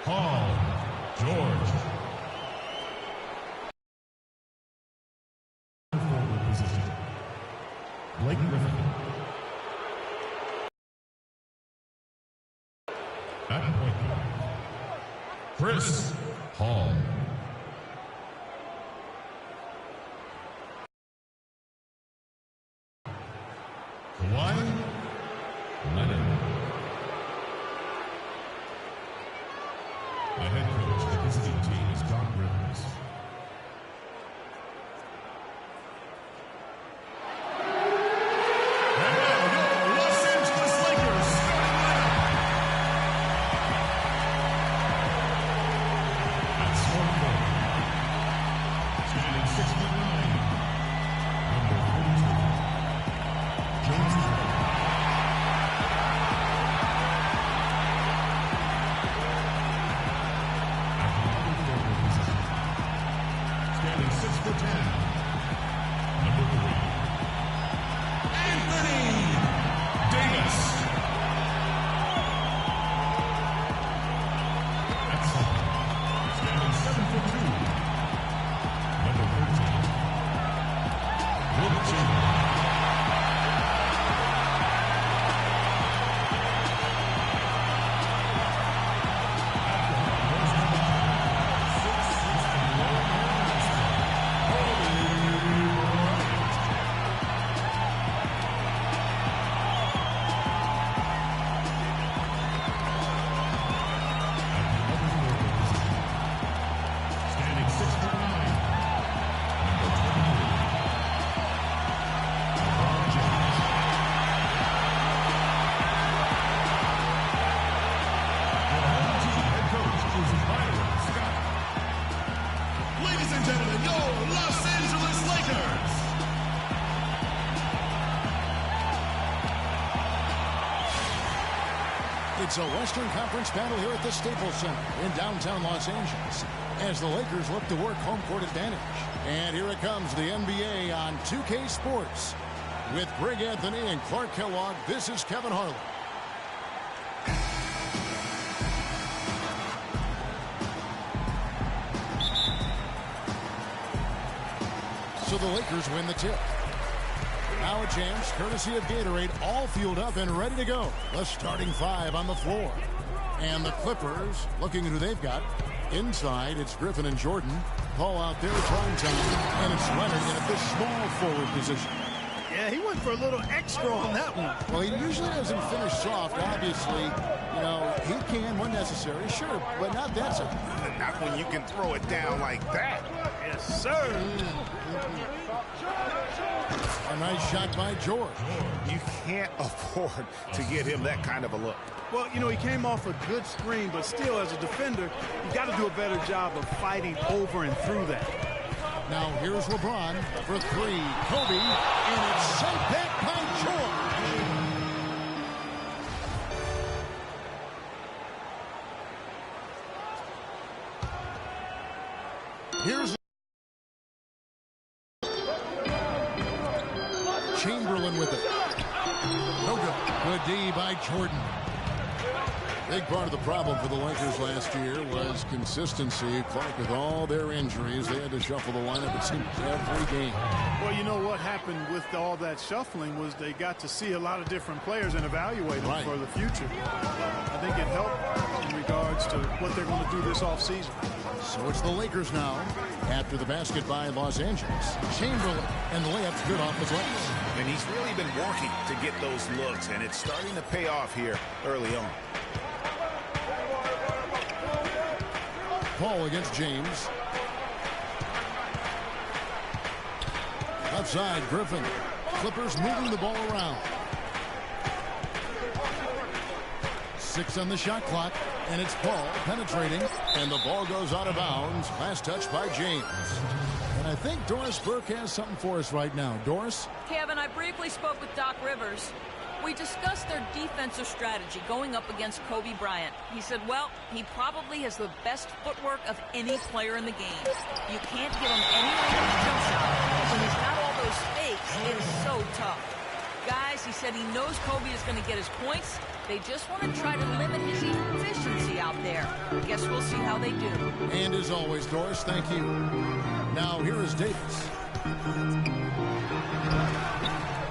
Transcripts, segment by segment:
Paul George. Forward position. Blake Griffin. At point guard, Chris Paul. Kawhi Leonard. The head coach of the visiting team is Doc Rivers. And now your Los Angeles Lakers starting lineup. At small forward, standing 6'9", number 42, James Harden. Standing 6'10", number 3, Anthony Davis. At center, standing 7'2", number 13, Wilt Chamberlain. Standing 6'9", number 23, LeBron James. The home team head coach is Byron Scott. Ladies and gentlemen, your Los Angeles Lakers. It's a Western Conference battle here at the Staples Center in downtown Los Angeles as the Lakers look to work home court advantage. And here it comes, the NBA on 2K Sports. With Greg Anthony and Clark Kellogg, this is Kevin Harlan. So the Lakers win the tip. Now a chance, courtesy of Gatorade, all fueled up and ready to go. The starting five on the floor. And the Clippers, looking at who they've got. Inside, it's Griffin and Jordan. Paul out there, prime time. And it's Leonard in at the small forward position. Yeah, he went for a little extra on that one. Well, he usually doesn't finish soft, obviously. You know, he can when necessary, sure, but not that time. Not when you can throw it down like that. Yes, sir. A nice shot by George. You can't afford to get him that kind of a look. Well, you know, he came off a good screen, but still, as a defender, you got to do a better job of fighting over and through that. Now here's LeBron for three. Kobe, and it's sent back by George. Here's Chamberlain with it. No good. Good D by Jordan. Big part of the problem for the Lakers last year was consistency. Clark, with all their injuries, they had to shuffle the lineup, it seemed, every game. Well, you know what happened with all that shuffling was they got to see a lot of different players and evaluate them for the future. I think it helped in regards to what they're going to do this offseason. So it's the Lakers now after the basket by Los Angeles. Chamberlain, and the layup's good off his legs. And he's really been working to get those looks, and it's starting to pay off here early on. Paul against James. Outside, Griffin. Clippers moving the ball around. 6 on the shot clock, and it's Paul penetrating, and the ball goes out of bounds. Last touch by James. And I think Doris Burke has something for us right now. Doris? Kevin, I briefly spoke with Doc Rivers. We discussed their defensive strategy going up against Kobe Bryant. He said, well, he probably has the best footwork of any player in the game. You can't give him any range jump shot. When he's got all those fakes, it is so tough. Guys, He said he knows Kobe is going to get his points. They just want to try to limit his efficiency out there. Guess we'll see how they do. And as always, Doris, thank you. Now here is Davis.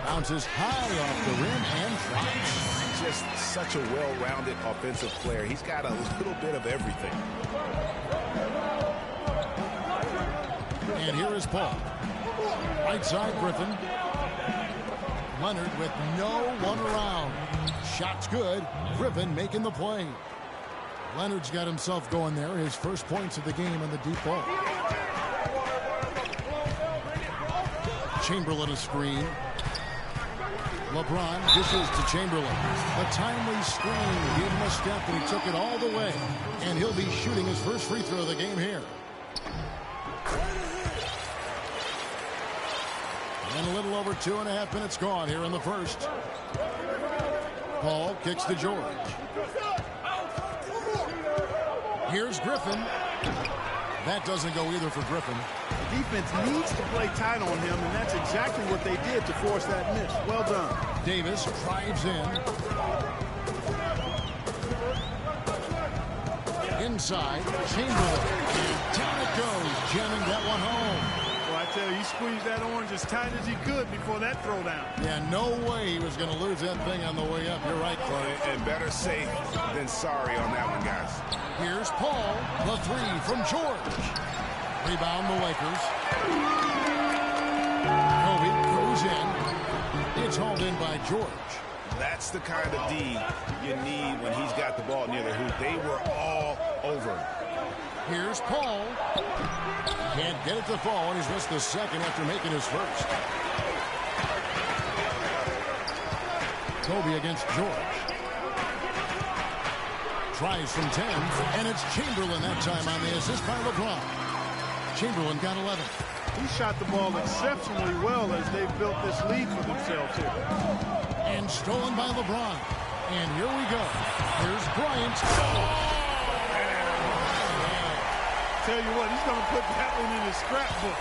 Bounces high off the rim and drops. Just such a well-rounded offensive player. He's got a little bit of everything. And here is Paul. Right side, Griffin. Leonard with no one around. Shot's good. Griffin making the play. Leonard's got himself going there. His first points of the game on the deep ball. Chamberlain a screen. LeBron dishes to Chamberlain. A timely screen gave him a step, and he took it all the way. And he'll be shooting his first free throw of the game here. And a little over 2.5 minutes gone here in the first. Paul kicks to George. Here's Griffin. That doesn't go either for Griffin. The defense needs to play tight on him, and that's exactly what they did to force that miss. Well done. Davis drives in. Inside, Chamberlain. And down it goes, jamming that one home. Well, I tell you, he squeezed that orange as tight as he could before that throwdown. Yeah, no way he was going to lose that thing on the way up. You're right, Clay. And better safe than sorry on that one, guys. Here's Paul, the three from George. Rebound the Lakers. Kobe goes in. It's hauled in by George. That's the kind of D you need when he's got the ball near the hoop. They were all over. Here's Paul. Can't get it to fall, and he's missed the second after making his first. Kobe against George. Tries from 10, and it's Chamberlain that time on the assist by LeBron. Chamberlain got 11. He shot the ball exceptionally well as they've built this lead for themselves here. And stolen by LeBron. And here we go. Here's Bryant. Tell you what, he's going to put that one in his scrapbook.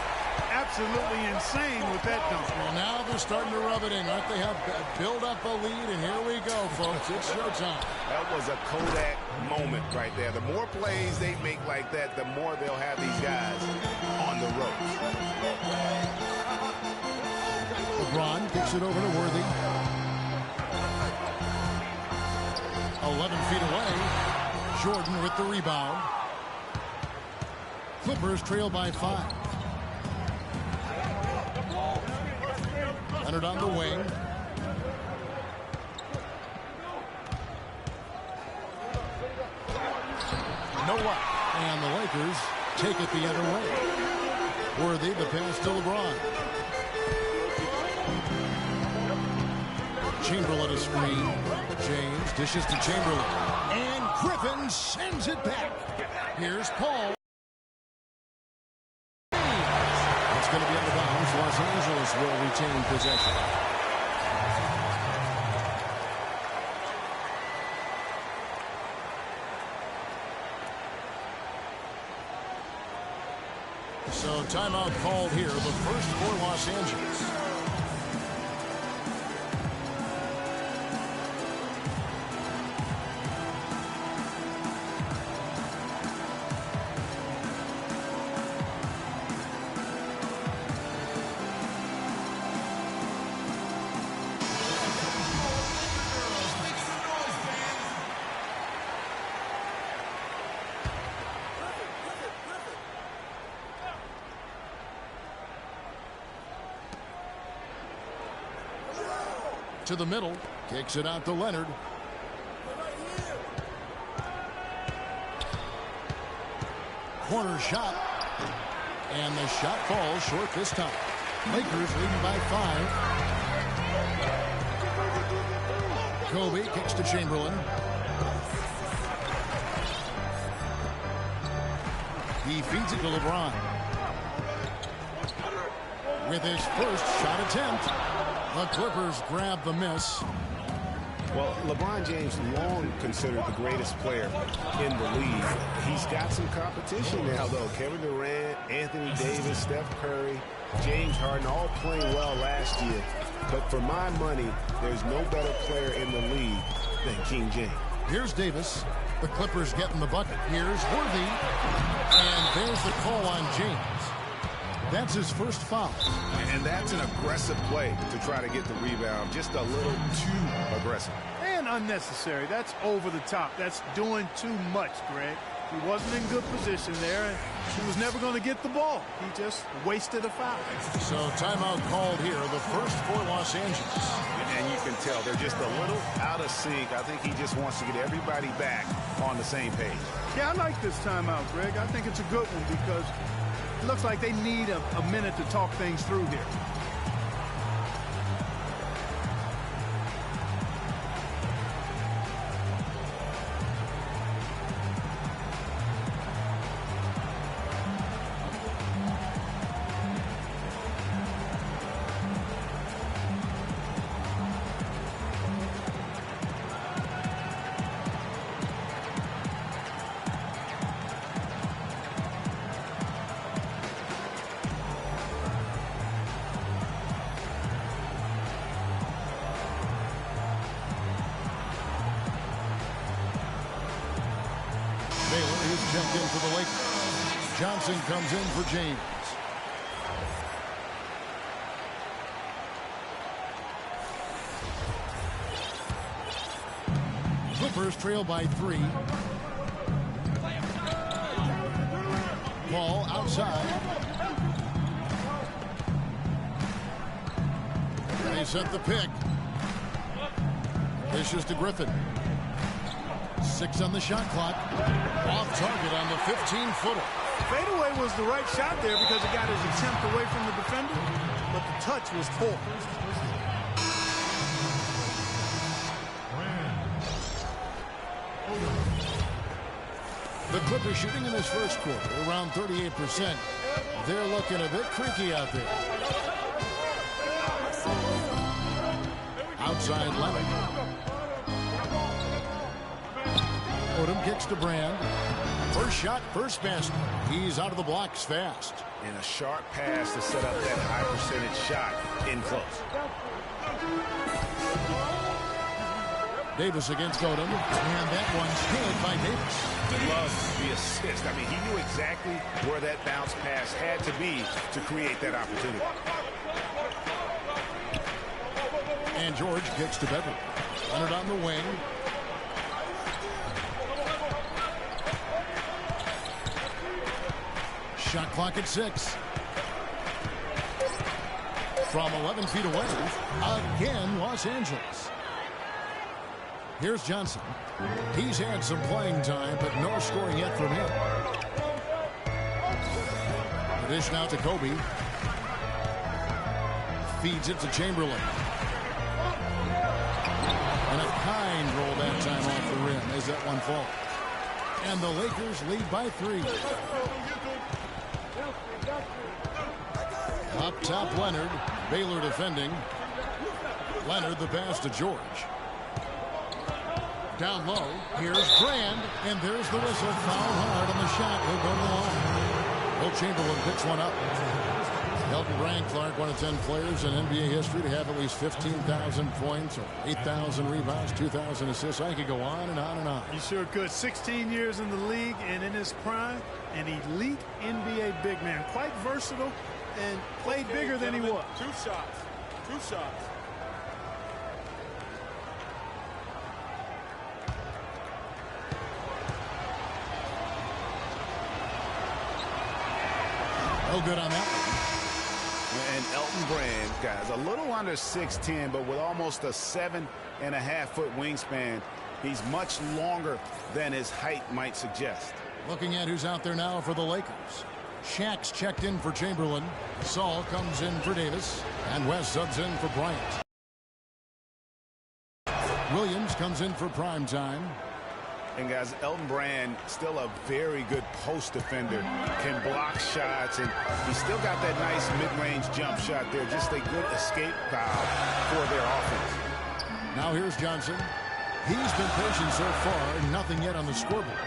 Absolutely insane with that dunk. Well, now they're starting to rub it in, aren't they? Have build up a lead, and here we go, folks. It's showtime. That was a Kodak moment right there. The more plays they make like that, the more they'll have these guys on the ropes. LeBron kicks it over to Worthy. 11 feet away. Jordan with the rebound. Clippers trail by 5. Leonard on the wing. No luck. And the Lakers take it the other way. Worthy, the pass to LeBron. Chamberlain a screen. James dishes to Chamberlain. And Griffin sends it back. Here's Paul. It's going to be out of bounds. Los Angeles will retain possession. So timeout called here. The first for Los Angeles. To the middle, kicks it out to Leonard. Corner shot, and the shot falls short this time. Lakers leading by 5. Kobe kicks to Chamberlain. He feeds it to LeBron. With his first shot attempt. The Clippers grab the miss. Well, LeBron James long considered the greatest player in the league. He's got some competition now, though. Kevin Durant, Anthony Davis, Steph Curry, James Harden, all playing well last year. But for my money, there's no better player in the league than King James. Here's Davis. The Clippers getting the bucket. Here's Worthy. And there's the call on James. That's his first foul. And that's an aggressive play to try to get the rebound. Just a little too aggressive. And unnecessary. That's over the top. That's doing too much, Greg. He wasn't in good position there, and he was never going to get the ball. He just wasted a foul. So timeout called here, the first for Los Angeles. And you can tell they're just a little out of sync. I think he just wants to get everybody back on the same page. Yeah, I like this timeout, Greg. I think it's a good one because it looks like they need a minute to talk things through here. Checked in for the Lakers. Johnson comes in for James. Clippers trail by 3. Ball outside. They set the pick. Dishes to Griffin. 6 on the shot clock. Off target on the 15-footer. Fadeaway was the right shot there because it got his attempt away from the defender, but the touch was poor. The Clippers shooting in this first quarter around 38%. They're looking a bit creaky out there. Outside Leonard. Odom kicks to Brand. First shot, first basket. He's out of the blocks fast. And a sharp pass to set up that high percentage shot in close. Davis against Odom. And that one's good by Davis. Loves the assist. I mean, he knew exactly where that bounce pass had to be to create that opportunity. And George kicks to Beverly. Leonard on the wing. Shot clock at 6. From 11 feet away, again, Los Angeles. Here's Johnson. He's had some playing time, but no scoring yet from him. The dish now to Kobe. Feeds it to Chamberlain. And a kind roll that time off the rim as that one falls. And the Lakers lead by 3. Up top, Leonard. Baylor defending. Leonard the pass to George. Down low. Here's Brand. And there's the whistle. Foul hard on the shot. He'll go to the line. Will Chamberlain picks one up. Elton Brand Clark, one of 10 players in NBA history to have at least 15,000 points or 8,000 rebounds, 2,000 assists. I could go on and on and on. You sure could. 16 years in the league and in his prime, an elite NBA big man. Quite versatile and played bigger than he was. 2 shots. 2 shots. No good on that one. And Elton Brand, guys, a little under 6'10", but with almost a 7.5-foot wingspan. He's much longer than his height might suggest. Looking at who's out there now for the Lakers. Shaq's checked in for Chamberlain. Saul comes in for Davis. And West subs in for Bryant. Williams comes in for prime time. And guys, Elton Brand, still a very good post defender, can block shots, and he's still got that nice mid-range jump shot there. Just a good escape valve for their offense. Now here's Johnson. He's been patient so far, nothing yet on the scoreboard.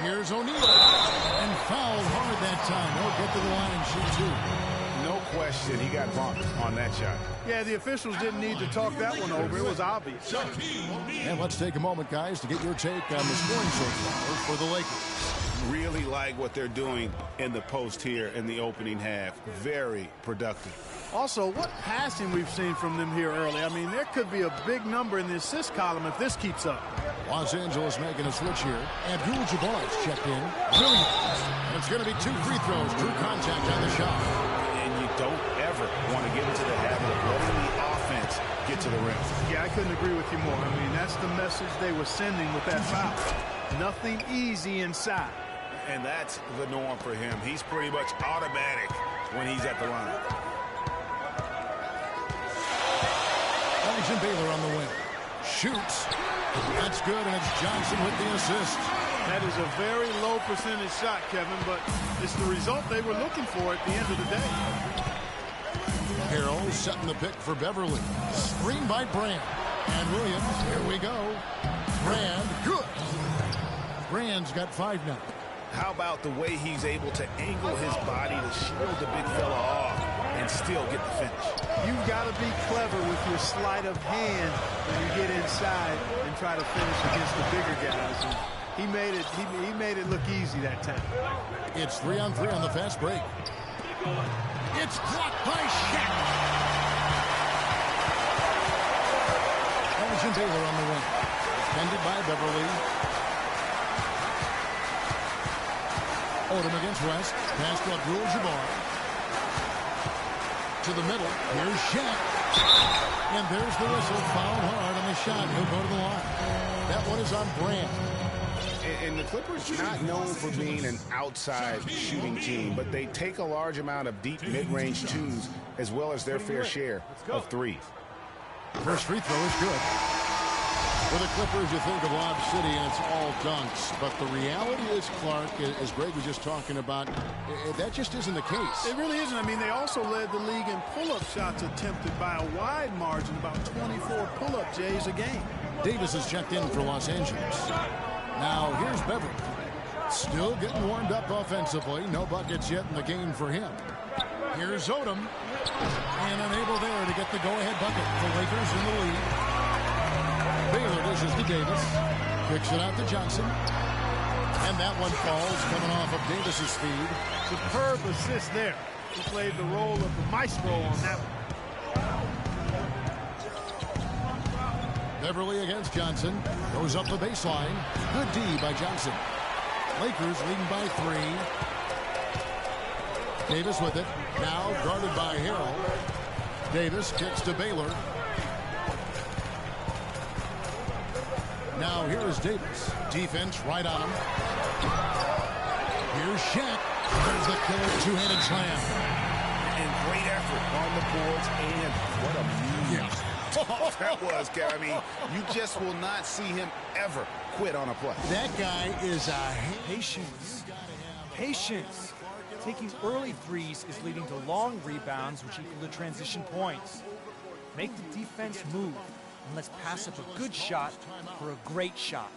Here's O'Neal, and fouled hard that time. He'll get to the line and shoot two. No question, he got bumped on that shot. Yeah, the officials didn't need to talk that one over. It was obvious. And let's take a moment, guys, to get your take on the scoring so far for the Lakers. Really like what they're doing in the post here in the opening half. Very productive. Also, what passing we've seen from them here early. I mean, there could be a big number in the assist column if this keeps up. Los Angeles making a switch here. Abdul-Jabbar's checked in. Brilliant. And it's going to be 2 free throws. True contact on the shot. And you don't ever want to get into the habit of letting the offense get to the rim. Yeah, I couldn't agree with you more. I mean, that's the message they were sending with that foul. Nothing easy inside. And that's the norm for him. He's pretty much automatic when he's at the line. Elgin Baylor on the wing. Shoots. That's good, and it's Johnson with the assist. That is a very low percentage shot, Kevin, but it's the result they were looking for at the end of the day. Harrell setting the pick for Beverly. Screen by Brand. And Williams, here we go. Brand, good. Brand's got 5 now. How about the way he's able to angle his body to shield the big fella off and still get the finish? You've got to be clever with your sleight of hand when you get inside and try to finish against the bigger guys. And he made it look easy that time. It's 3-on-3 on the fast break. It's blocked by Shaq. Elgin Baylor on the wing. Defended by Beverly. Odom against West. Pass to Abdul-Jabbar. To the middle. Here's Shaq. And there's the whistle. Fouled hard on the shot. He'll go to the line. That one is on Brand. And the Clippers not known for being an outside shooting team, but they take a large amount of deep mid-range twos as well as their fair share of threes. First free throw is good. For the Clippers, you think of Lob City, and it's all dunks. But the reality is, Clark, as Greg was just talking about, that just isn't the case. It really isn't. I mean, they also led the league in pull-up shots attempted by a wide margin, about 24 pull-up Jays a game. Davis is checked in for Los Angeles. Now, here's Beverly. Still getting warmed up offensively. No buckets yet in the game for him. Here's Odom. And unable there to get the go-ahead bucket. The Lakers in the lead. Baylor dishes to Davis. Kicks it out to Johnson. And that one falls coming off of Davis's feed. Superb assist there. He played the role of the maestro on that one. Beverly against Johnson. Goes up the baseline. Good D by Johnson. Lakers leading by 3. Davis with it. Now guarded by Harrell. Davis kicks to Baylor. Now here is Davis. Defense right on him. Here's Shaq. There's the killer two-handed slam. And great effort on the boards, and what a move. Yeah. That was, Gary. I mean, you just will not see him ever quit on a play. That guy is a... Patience. Patience. Taking early threes is leading to long rebounds, which equal to transition points. Make the defense move, and let's pass up a good shot for a great shot.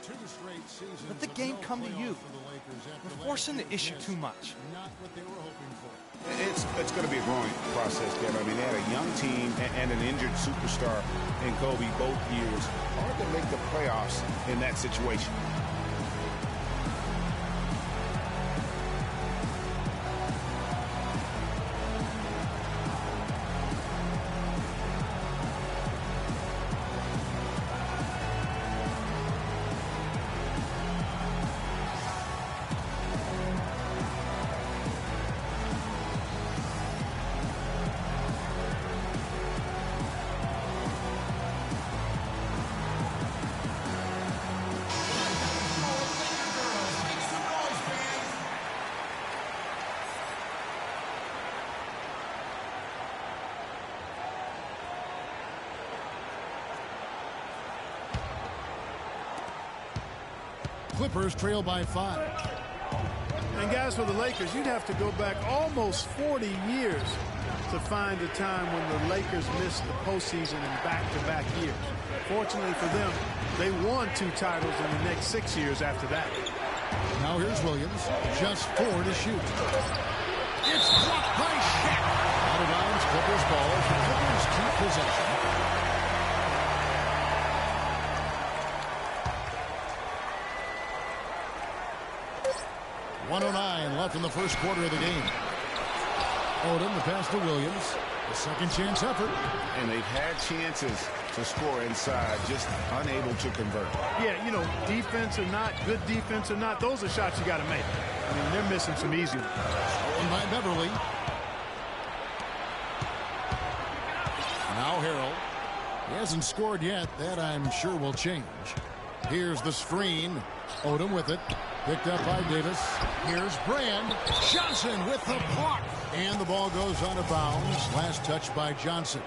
Let the game come to you. We're forcing the issue too much. It's going to be a growing process, Kevin. I mean, they had a young team and an injured superstar in Kobe both years. Hard to make the playoffs in that situation. Clippers trail by 5. And guys, for the Lakers, you'd have to go back almost 40 years to find a time when the Lakers missed the postseason in back-to-back years. Fortunately for them, they won 2 titles in the next 6 years after that. Now here's Williams, just 4 to shoot. It's blocked by Shaq. Out of bounds, Clippers ball. The Clippers keep possession. .109 left in the first quarter of the game. Odom, the pass to Williams. A second chance effort. And they've had chances to score inside, just unable to convert. Yeah, you know, defense or not, good defense or not, those are shots you got to make. I mean, they're missing some easy ones. Stolen by Beverly. Now Harrell. He hasn't scored yet. That, I'm sure, will change. Here's the screen. Odom with it. Picked up by Davis. Here's Brand. Johnson with the block. And the ball goes out of bounds. Last touch by Johnson.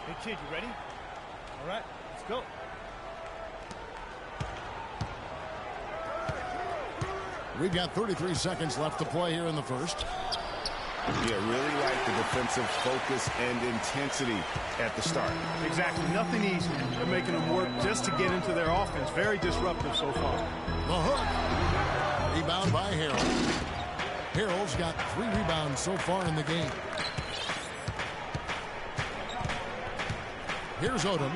Hey, kid, you ready? All right, let's go. We've got 33 seconds left to play here in the first. Yeah, really like the defensive focus and intensity at the start. Exactly. Nothing easy. They're making them work just to get into their offense. Very disruptive so far. The hook. Rebound by Harrell. Harrell's got 3 rebounds so far in the game. Here's Odom.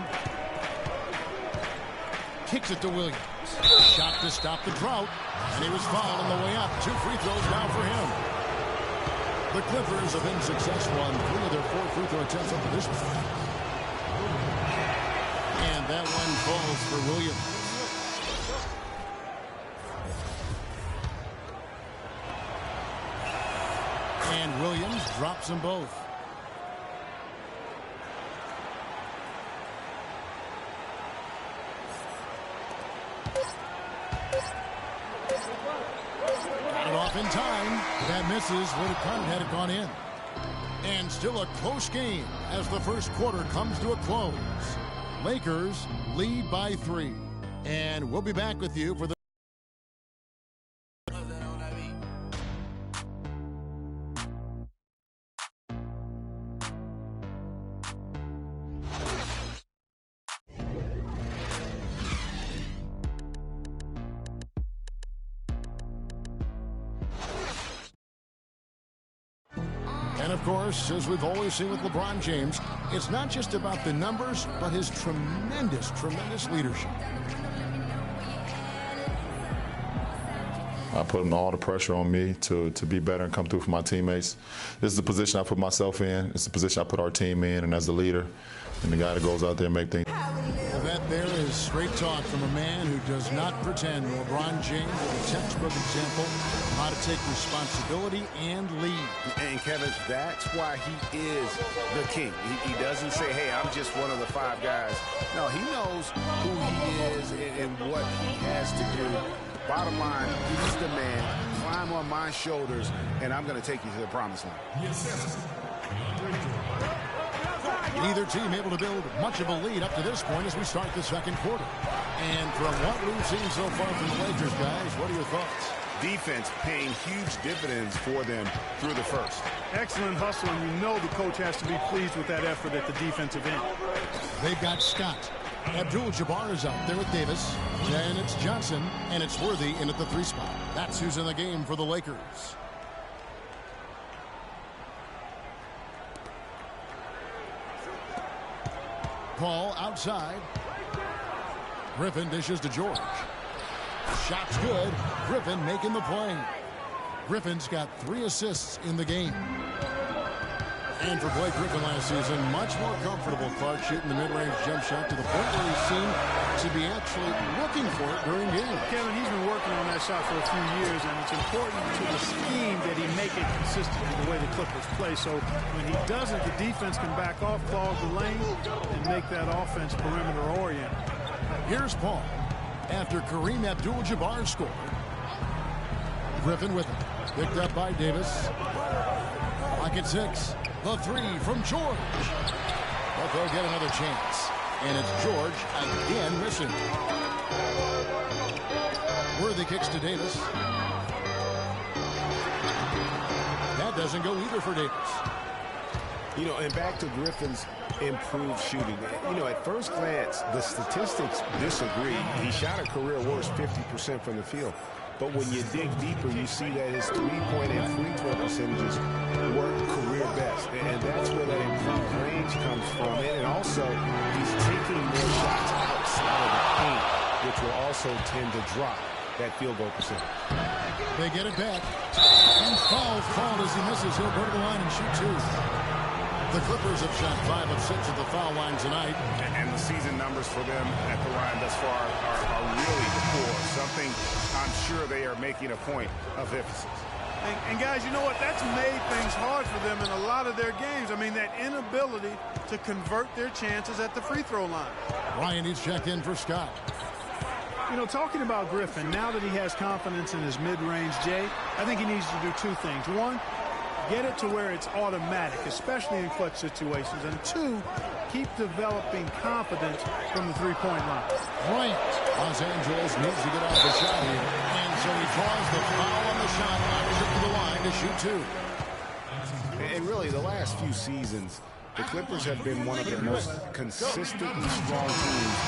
Kicks it to Williams. Shot to stop the drought. And he was fouled on the way up. 2 free throws now for him. The Clippers have been successful on 3 of their 4 free throw attempts up to this point. And that one falls for Williams. And Williams drops them both. Got it off in time. That misses. Would have counted had it gone in. And still a close game as the first quarter comes to a close. Lakers lead by 3. And we'll be back with you for the And, of course, as we've always seen with LeBron James, it's not just about the numbers, but his tremendous, tremendous leadership. I put all the pressure on me to be better and come through for my teammates. This is the position I put myself in. It's the position I put our team in, and as the leader and the guy that goes out there and make things. That there is straight talk from a man who does not pretend. LeBron James is a textbook example of how to take responsibility and lead. And, Kevin, that's why he is the king. He doesn't say, hey, I'm just one of the 5 guys. No, he knows who he is and what he has to do. Bottom line, he's the man. Climb on my shoulders, and I'm going to take you to the promised land. Neither team able to build much of a lead up to this point as we start the second quarter. And from what we've seen so far from the Lakers, guys, what are your thoughts? Defense paying huge dividends for them through the first. Excellent hustle, and you know the coach has to be pleased with that effort at the defensive end. They've got Scott. Abdul-Jabbar is out there with Davis. Then it's Johnson, and it's Worthy in at the 3 spot. That's who's in the game for the Lakers. Paul outside. Griffin dishes to George. Shot's good. Griffin making the play. Griffin's got 3 assists in the game. And for Blake Griffin last season, much more comfortable, Clark, shooting the mid-range jump shot to the point where he seemed to be actually looking for it during games. Kevin, he's been working on that shot for a few years, and it's important to the scheme that he make it consistent with the way the Clippers play. So when he doesn't, the defense can back off, clog the lane, and make that offense perimeter-oriented. Here's Paul. After Kareem Abdul-Jabbar scored, Griffin with it. Picked up by Davis. Clock at 6. The 3 from George. But they'll get another chance. And it's George again missing. Worthy kicks to Davis. doesn't go either for Davis. You know, and back to Griffin's improved shooting. You know, at first glance, the statistics disagree. He shot a career worst 50% from the field. But when you dig deeper, you see that his three-point and free throw percentages were career best. And that's where that improved range comes from. And also, he's taking more shots outside of the paint, which will also tend to drop that field goal percentage. They get it back. And foul called as he misses. He'll go to the line and shoot two. The Clippers have shot 5 of 6 at the foul line tonight. And the season numbers for them at the line thus far are really poor. Something I'm sure they are making a point of emphasis. And guys, you know what? That's made things hard for them in a lot of their games. I mean, that inability to convert their chances at the free throw line. Ryan, he's checked in for Scott. You know, talking about Griffin, now that he has confidence in his mid-range, Jay, I think he needs to do two things. One, get it to where it's automatic, especially in clutch situations. And two, keep developing confidence from the three-point line. Bryant, Los Angeles needs to get off the shot here. And so he draws the foul on the shot and ladders it to the line to shoot two. And really, the last few seasons, the Clippers have been one of the most consistently strong teams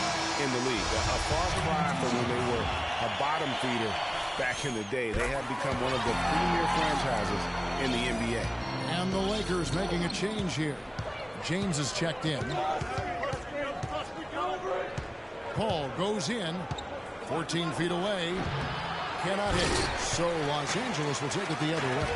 in the league. A far cry from when they were a bottom feeder back in the day. They have become one of the premier franchises in the NBA. And the Lakers making a change here. James is checked in. Paul goes in. 14 feet away. Cannot hit. So Los Angeles will take it the other way.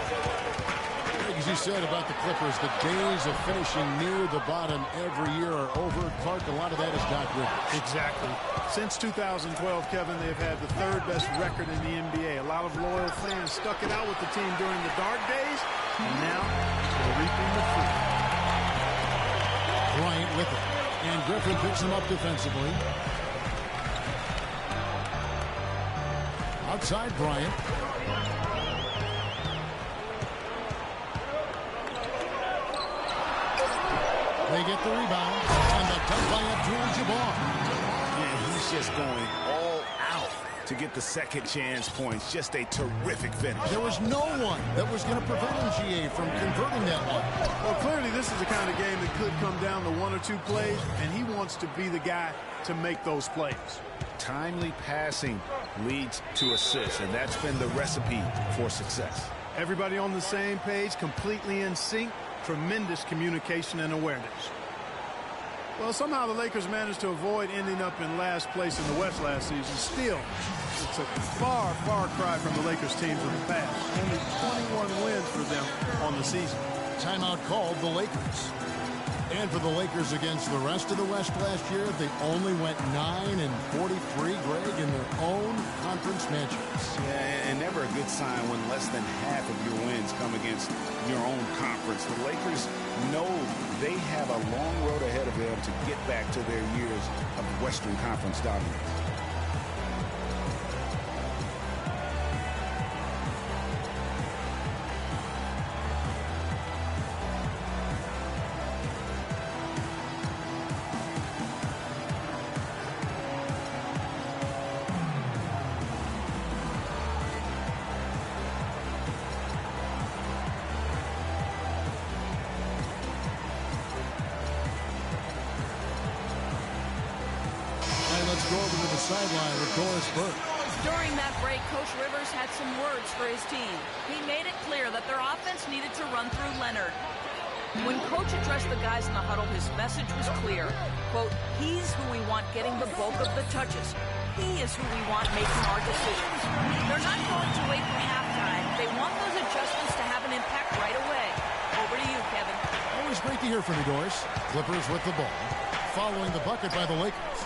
As you said about the Clippers, the days of finishing near the bottom every year are over. Clark, a lot of that is Doc Rivers. Exactly. Since 2012, Kevin, they've had the third best record in the NBA. A lot of loyal fans stuck it out with the team during the dark days, and now they're reaping the fruit. Bryant with it. And Griffin picks him up defensively. Outside Bryant. They get the rebound. And the dunk by Abdul-Jabbar. And he's just going all out to get the second chance points. Just a terrific finish. There was no one that was going to prevent MGA from converting that one. Well, clearly this is the kind of game that could come down to one or two plays, and he wants to be the guy to make those plays. Timely passing leads to assists, and that's been the recipe for success. Everybody on the same page, completely in sync. Tremendous communication and awareness. Well, somehow the Lakers managed to avoid ending up in last place in the West last season. Still, it's a far, far cry from the Lakers teams of the past. Only 21 wins for them on the season. Timeout called the Lakers. And for the Lakers against the rest of the West last year, they only went 9-43, Greg, in their own conference matchups. Yeah, and never a good sign when less than half of your wins come against your own conference. The Lakers know they have a long road ahead of them to get back to their years of Western Conference dominance. Let's go over to the sideline with Doris Burke. During that break, Coach Rivers had some words for his team. He made it clear that their offense needed to run through Leonard. When Coach addressed the guys in the huddle, his message was clear. Quote, he's who we want getting the bulk of the touches. He is who we want making our decisions. They're not going to wait for halftime. They want those adjustments to have an impact right away. Over to you, Kevin. Always great to hear from you, Doris. Clippers with the ball. Following the bucket by the Lakers.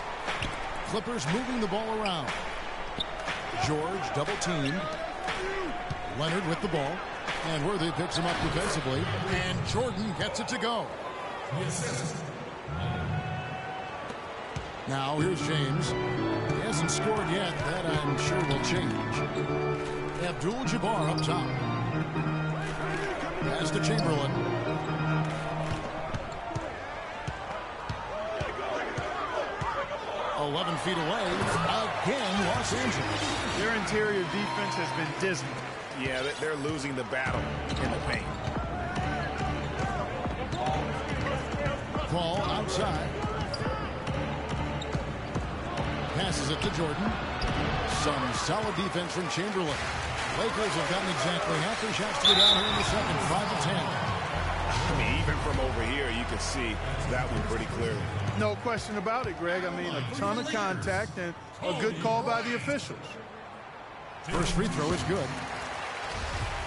Clippers moving the ball around. George double teamed. Leonard with the ball. And Worthy picks him up defensively. And Jordan gets it to go. Now here's James. He hasn't scored yet. That I'm sure will change. Abdul-Jabbar up top. Pass to Chamberlain. 11 feet away. Again, Los Angeles. Their interior defense has been dismal. Yeah, they're losing the battle in the paint. Paul outside. Passes it to Jordan. Some solid defense from Chamberlain. Lakers have gotten exactly half their shots to go down here in the second, 5-10. I mean, even from over here, you can see that one pretty clearly. No question about it, Greg. I mean, a ton of contact and a good call by the officials. First free throw is good.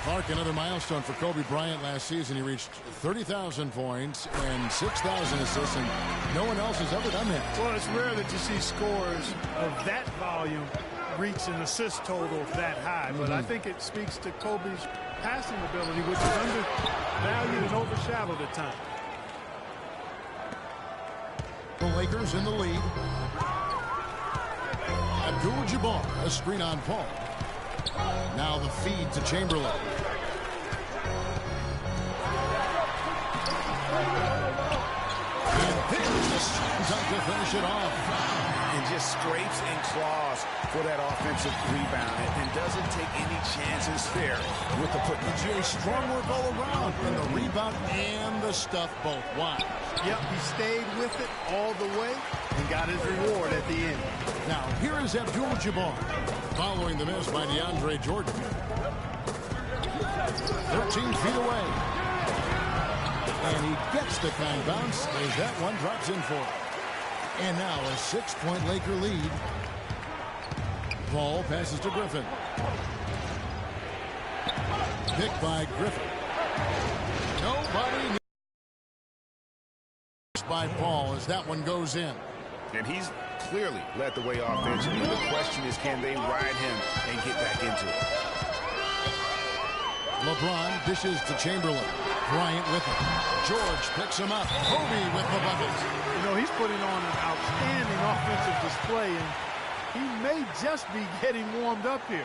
Clark, another milestone for Kobe Bryant last season. He reached 30,000 points and 6,000 assists, and no one else has ever done that. Well, it's rare that you see scores of that volume reach an assist total that high, but I think it speaks to Kobe's passing ability, which is undervalued and overshadowed at times. The Lakers in the lead. Abdul-Jabbar, a screen on Paul. Now the feed to Chamberlain. And there's the time to finish it off. And just scrapes and claws for that offensive rebound and doesn't take any chances there with the football. Jay, strong work all around in the rebound and the stuff both. Wow. Yep, he stayed with it all the way and got his reward at the end. Now here is Abdul-Jabbar following the miss by DeAndre Jordan. 13 feet away. And he gets the kind bounce as that one drops in for him. And now a 6-point Laker lead. Paul passes to Griffin. Picked by Griffin. Nobody by Paul as that one goes in. And he's clearly led the way offensively. The question is, can they ride him and get back into it? LeBron dishes to Chamberlain. Bryant with him. George picks him up. Kobe with the bucket. You know, he's putting on an outstanding offensive display, and he may just be getting warmed up here.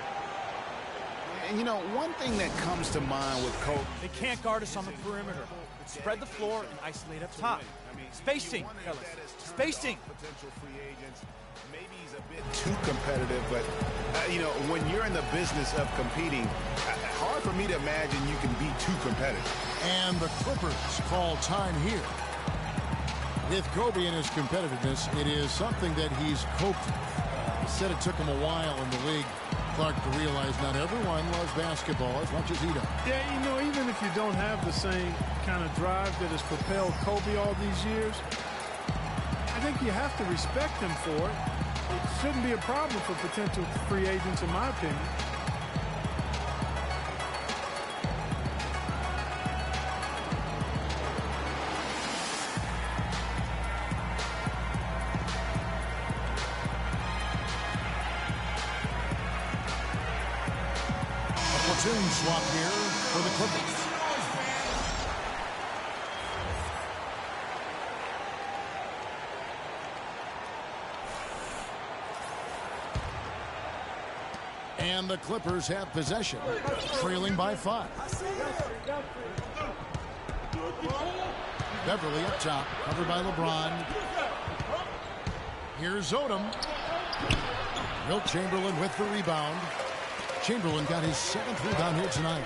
And, you know, one thing that comes to mind with Kobe. They can't guard us on the perimeter. Spread the floor and isolate up top. Spacing, fellas. Spacing. Potential free agents. Maybe he's a bit too competitive, but, you know, when you're in the business of competing, hard for me to imagine you can be too competitive. And the Clippers call time here. With Kobe and his competitiveness, it is something that he's coped with. He said it took him a while in the league, Clark, to realize not everyone loves basketball as much as he does. Yeah, you know, even if you don't have the same kind of drive that has propelled Kobe all these years, I think you have to respect him for it. It shouldn't be a problem for potential free agents, in my opinion. Platoon swap here for the Clippers. And the Clippers have possession, trailing by 5. Beverly up top, covered by LeBron. Here's Odom. Wilt Chamberlain with the rebound. Chamberlain got his 7th rebound here tonight.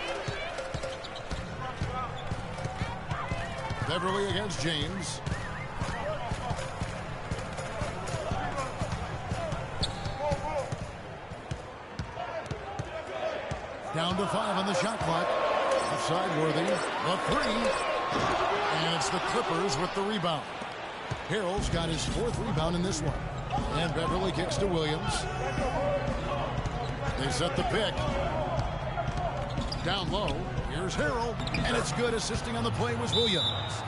Beverly against James. Down to 5 on the shot clock. Offside worthy. The 3. And it's the Clippers with the rebound. Harrell's got his 4th rebound in this one. And Beverly kicks to Williams. They set the pick. Down low. Here's Harrell. And it's good. Assisting on the play was Williams.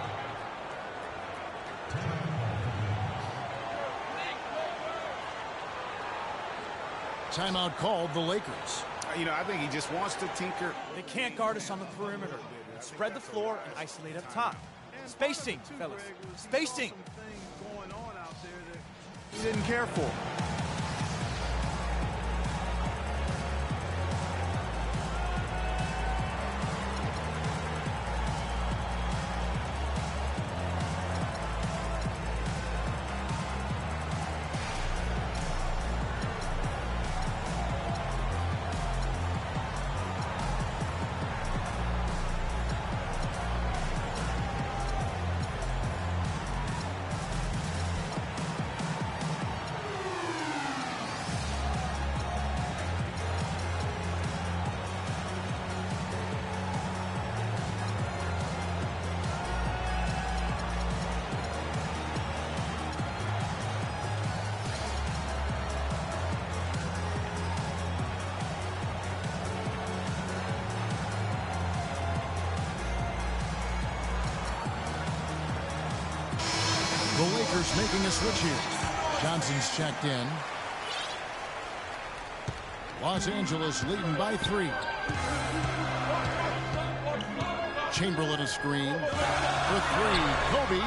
Timeout called the Lakers. You know, I think he just wants to tinker. They can't guard us on the perimeter. Spread the floor and isolate up top. Spacing, fellas. Spacing. Going on out there that he didn't care for. Lakers making a switch here. Johnson's checked in. Los Angeles leading by 3. Chamberlain a screen for 3. Kobe.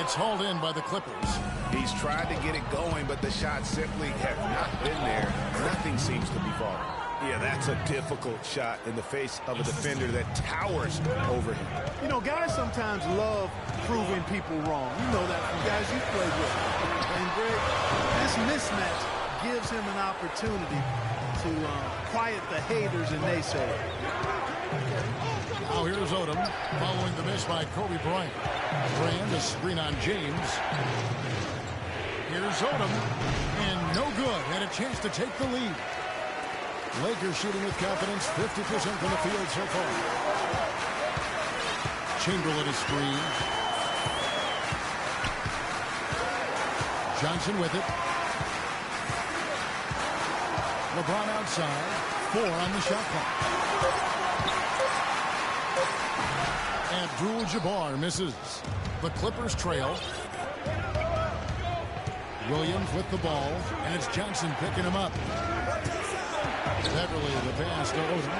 It's hauled in by the Clippers. He's tried to get it going, but the shots simply have not been there. Nothing seems to be falling. Yeah, that's a difficult shot in the face of a defender that towers over him. You know, guys sometimes love proving people wrong. You know that from guys you played with. And Greg, this mismatch gives him an opportunity to quiet the haters and naysayers. Now here's Odom following the miss by Kobe Bryant. Brand a screen on James. Here's Odom, and no good. Had a chance to take the lead. Lakers shooting with confidence, 50% from the field so far. Chamberlain is screen. Johnson with it. LeBron outside. 4 on the shot clock. Abdul-Jabbar misses. The Clippers trail. Williams with the ball, and it's Johnson picking him up. Beverly the pass to Odom.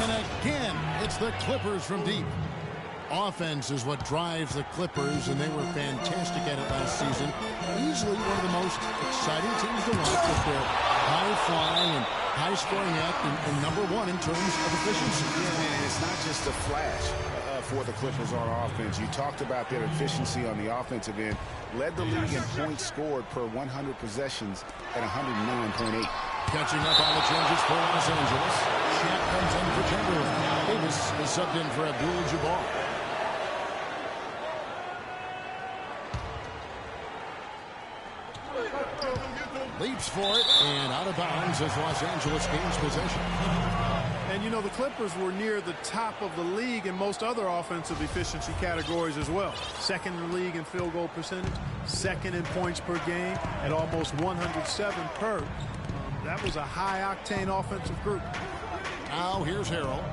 And again, it's the Clippers from deep. Offense is what drives the Clippers, and they were fantastic at it last season. Easily one of the most exciting teams to watch with their high-flying and high-scoring act and number 1 in terms of efficiency. Yeah, and it's not just a flash for the Clippers on offense. You talked about their efficiency on the offensive end. Led the league in points scored per 100 possessions at 109.8. Catching up on the changes for Los Angeles. Shaq comes in for Chamberlain. Davis is subbed in for Abdul-Jabbar. Leaps for it, and out of bounds as Los Angeles gains possession. And, you know, the Clippers were near the top of the league in most other offensive efficiency categories as well. Second in the league in field goal percentage, second in points per game at almost 107 per. That was a high-octane offensive group. Now here's Harrell.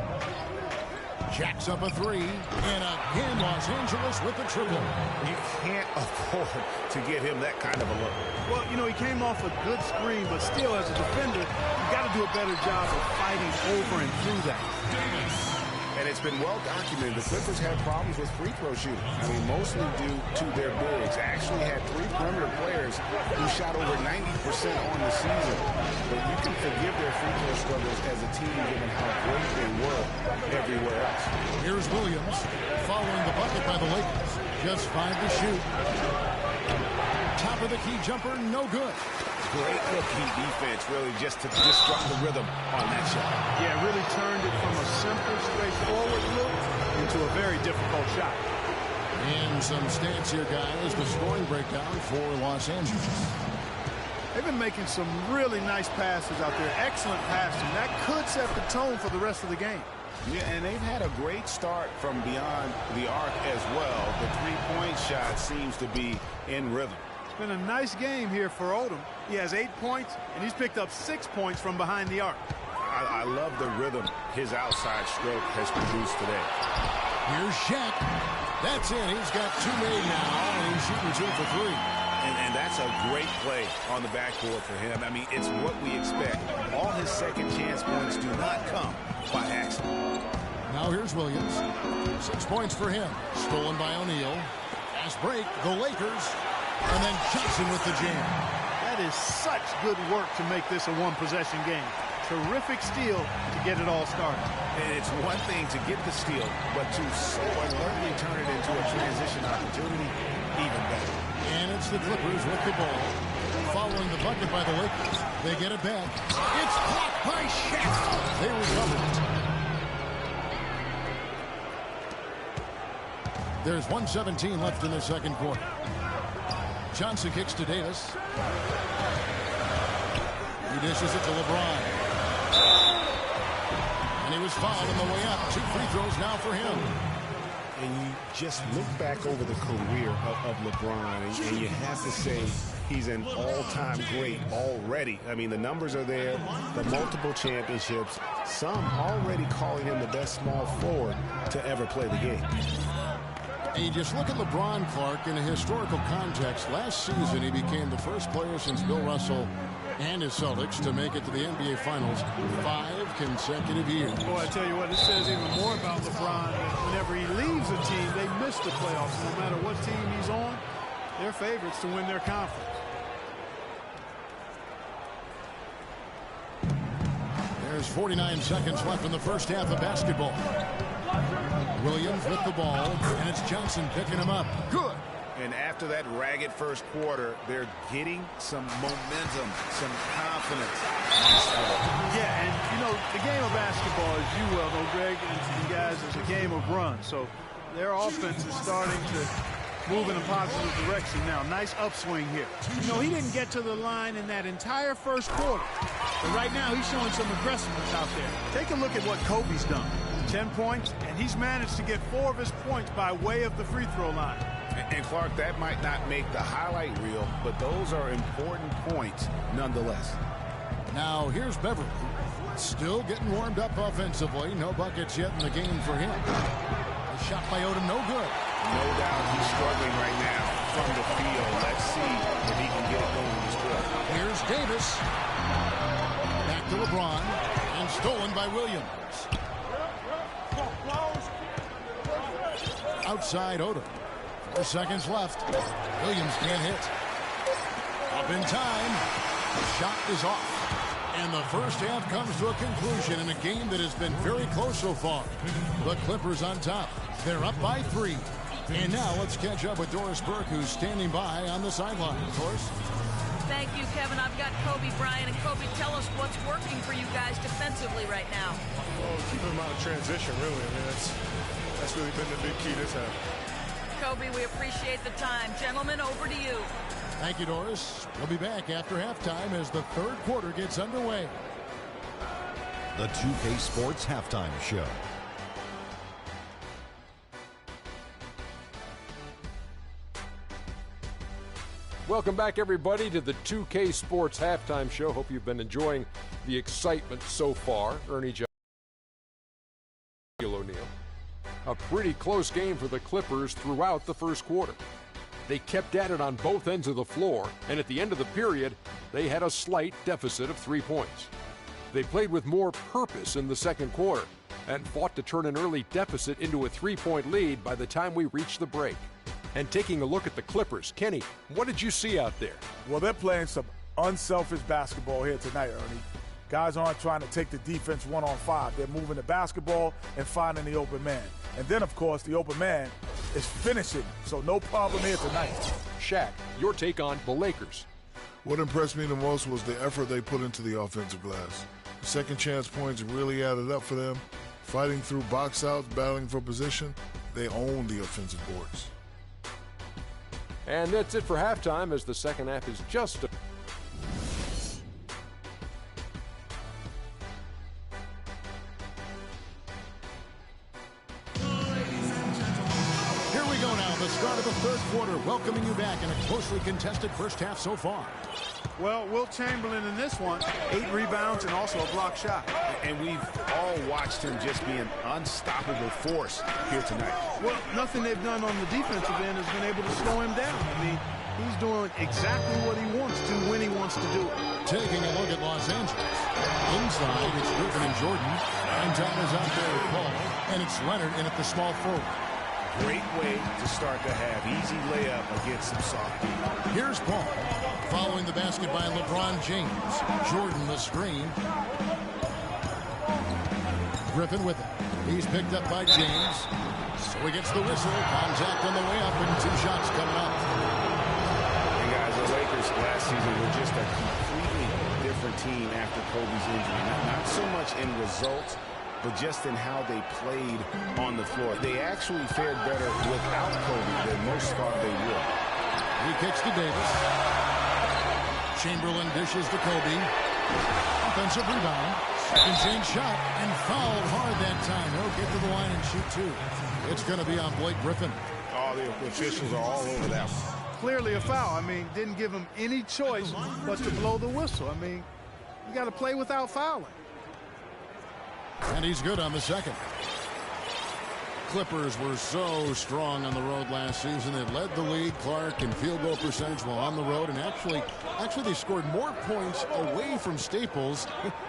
Jacks up a 3, and again Los Angeles with the triple. You can't afford to give him that kind of a look. Well, you know, he came off a good screen, but still, as a defender, you got to do a better job of fighting over and through that. And it's been well documented. The Clippers had problems with free throw shooting. I mean, mostly due to their bigs. Actually had 3 perimeter players who shot over 90% on the season. But you can forgive their free throw struggles as a team given how great they were everywhere else. Here's Williams following the bucket by the Lakers. Just 5 to shoot. Top of the key jumper, no good. Great looking defense, really, just to disrupt the rhythm on that shot. Yeah, really turned it from a simple, straightforward look into a very difficult shot. And some stats here, guys. The scoring breakdown for Los Angeles. They've been making some really nice passes out there. Excellent passing. That could set the tone for the rest of the game. Yeah, and they've had a great start from beyond the arc as well. The three-point shot seems to be in rhythm. It's been a nice game here for Odom. He has 8 points, and he's picked up 6 points from behind the arc. I love the rhythm his outside stroke has produced today. Here's Shaq. That's it. He's got 2 made now, and he's shooting 2 for 3. And that's a great play on the backboard for him. I mean, it's what we expect. All his second chance points do not come by accident. Now here's Williams. 6 points for him. Stolen by O'Neal. Fast break. The Lakers. And then Johnson with the jam. That is such good work to make this a one-possession game. Terrific steal to get it all started. And it's one thing to get the steal, but to so alertly turn it into a transition opportunity, even better. And it's the Clippers with the ball. Following the bucket by the Lakers. They get it back. It's blocked by Shaq. They recover it. There's 1:17 left in the second quarter. Johnson kicks to Davis. He dishes it to LeBron. And he was fouled on the way up. 2 free throws now for him. And you just look back over the career of LeBron, and you have to say he's an all-time great already. I mean, the numbers are there, the multiple championships, some already calling him the best small forward to ever play the game. Hey, just look at LeBron, Clark, in a historical context. Last season, he became the first player since Bill Russell and his Celtics to make it to the NBA Finals 5 consecutive years. Boy, I tell you what, it says even more about LeBron. Whenever he leaves a team, they miss the playoffs. No matter what team he's on, they're favorites to win their conference. There's 49 seconds left in the first half of basketball. Williams with the ball, and it's Johnson picking him up. Good. And after that ragged first quarter, they're getting some momentum, some confidence. Yeah, and, you know, the game of basketball, as you well know, Greg, and guys, is a game of runs. So their offense is starting to move in a positive direction now. Nice upswing here. You know, he didn't get to the line in that entire first quarter. But right now, he's showing some aggressiveness out there. Take a look at what Kobe's done. 10 points, and he's managed to get 4 of his points by way of the free throw line. And Clark, that might not make the highlight reel, but those are important points nonetheless. Now here's Beverly, still getting warmed up offensively. No buckets yet in the game for him. The shot by Odom, no good. No doubt he's struggling right now from the field. Let's see if he can get it going this quarter. Here's Davis. Back to LeBron, and stolen by Williams. Outside Odom. 4 seconds left. Williams can't hit. Up in time. The shot is off. And the first half comes to a conclusion in a game that has been very close so far. The Clippers on top. They're up by 3. And now let's catch up with Doris Burke, who's standing by on the sideline. Doris? Thank you, Kevin. I've got Kobe Bryant. And Kobe, tell us what's working for you guys defensively right now. Well, keeping them out of transition, really. I mean, that's really been the big key this half. Kobe, we appreciate the time. Gentlemen, over to you. Thank you, Doris. We'll be back after halftime as the third quarter gets underway. The 2K Sports Halftime Show. Welcome back, everybody, to the 2K Sports Halftime Show. Hope you've been enjoying the excitement so far. Ernie O'Neal. A pretty close game for the Clippers throughout the first quarter. They kept at it on both ends of the floor, and at the end of the period, they had a slight deficit of 3 points. They played with more purpose in the second quarter and fought to turn an early deficit into a 3-point lead by the time we reached the break. And taking a look at the Clippers, Kenny, what did you see out there? Well, they're playing some unselfish basketball here tonight, Ernie. Guys aren't trying to take the defense 1-on-5. They're moving the basketball and finding the open man. And then, of course, the open man is finishing, so no problem here tonight. Shaq, your take on the Lakers. What impressed me the most was the effort they put into the offensive glass. The second chance points really added up for them. Fighting through box outs, battling for position, they own the offensive boards. And that's it for halftime, as the second half is just a... Here we go now, the start of the third quarter, welcoming you back in a closely contested first half so far. Well, Wilt Chamberlain in this one, 8 rebounds and also a block shot. And we've all watched him just be an unstoppable force here tonight. Well, nothing they've done on the defensive end has been able to slow him down. I mean, he's doing exactly what he wants to when he wants to do it. Taking a look at Los Angeles. Inside, it's Griffin and Jordan. And time is out there with Paul. And it's Leonard in at the small forward. Great way to start the half. Easy layup against some soft D. Here's Paul. Following the basket by LeBron James. Jordan the screen. Griffin with it. He's picked up by James. So he gets the whistle. Contact on the way up and 2 shots coming up. And guys, the Lakers last season were just a completely different team after Kobe's injury. Not so much in results, but just in how they played on the floor. They actually fared better without Kobe than most thought they would. He kicks to Davis. Chamberlain dishes to Kobe. Offensive rebound. Second chance shot and fouled hard that time. He'll get to the line and shoot 2. It's going to be on Blake Griffin. Oh, the officials are all over that one. Clearly a foul. I mean, didn't give him any choice but to blow the whistle. I mean, you got to play without fouling. And he's good on the second. Clippers were so strong on the road last season. They led the league, Clark, in field goal percentage while on the road, and actually they scored more points away from Staples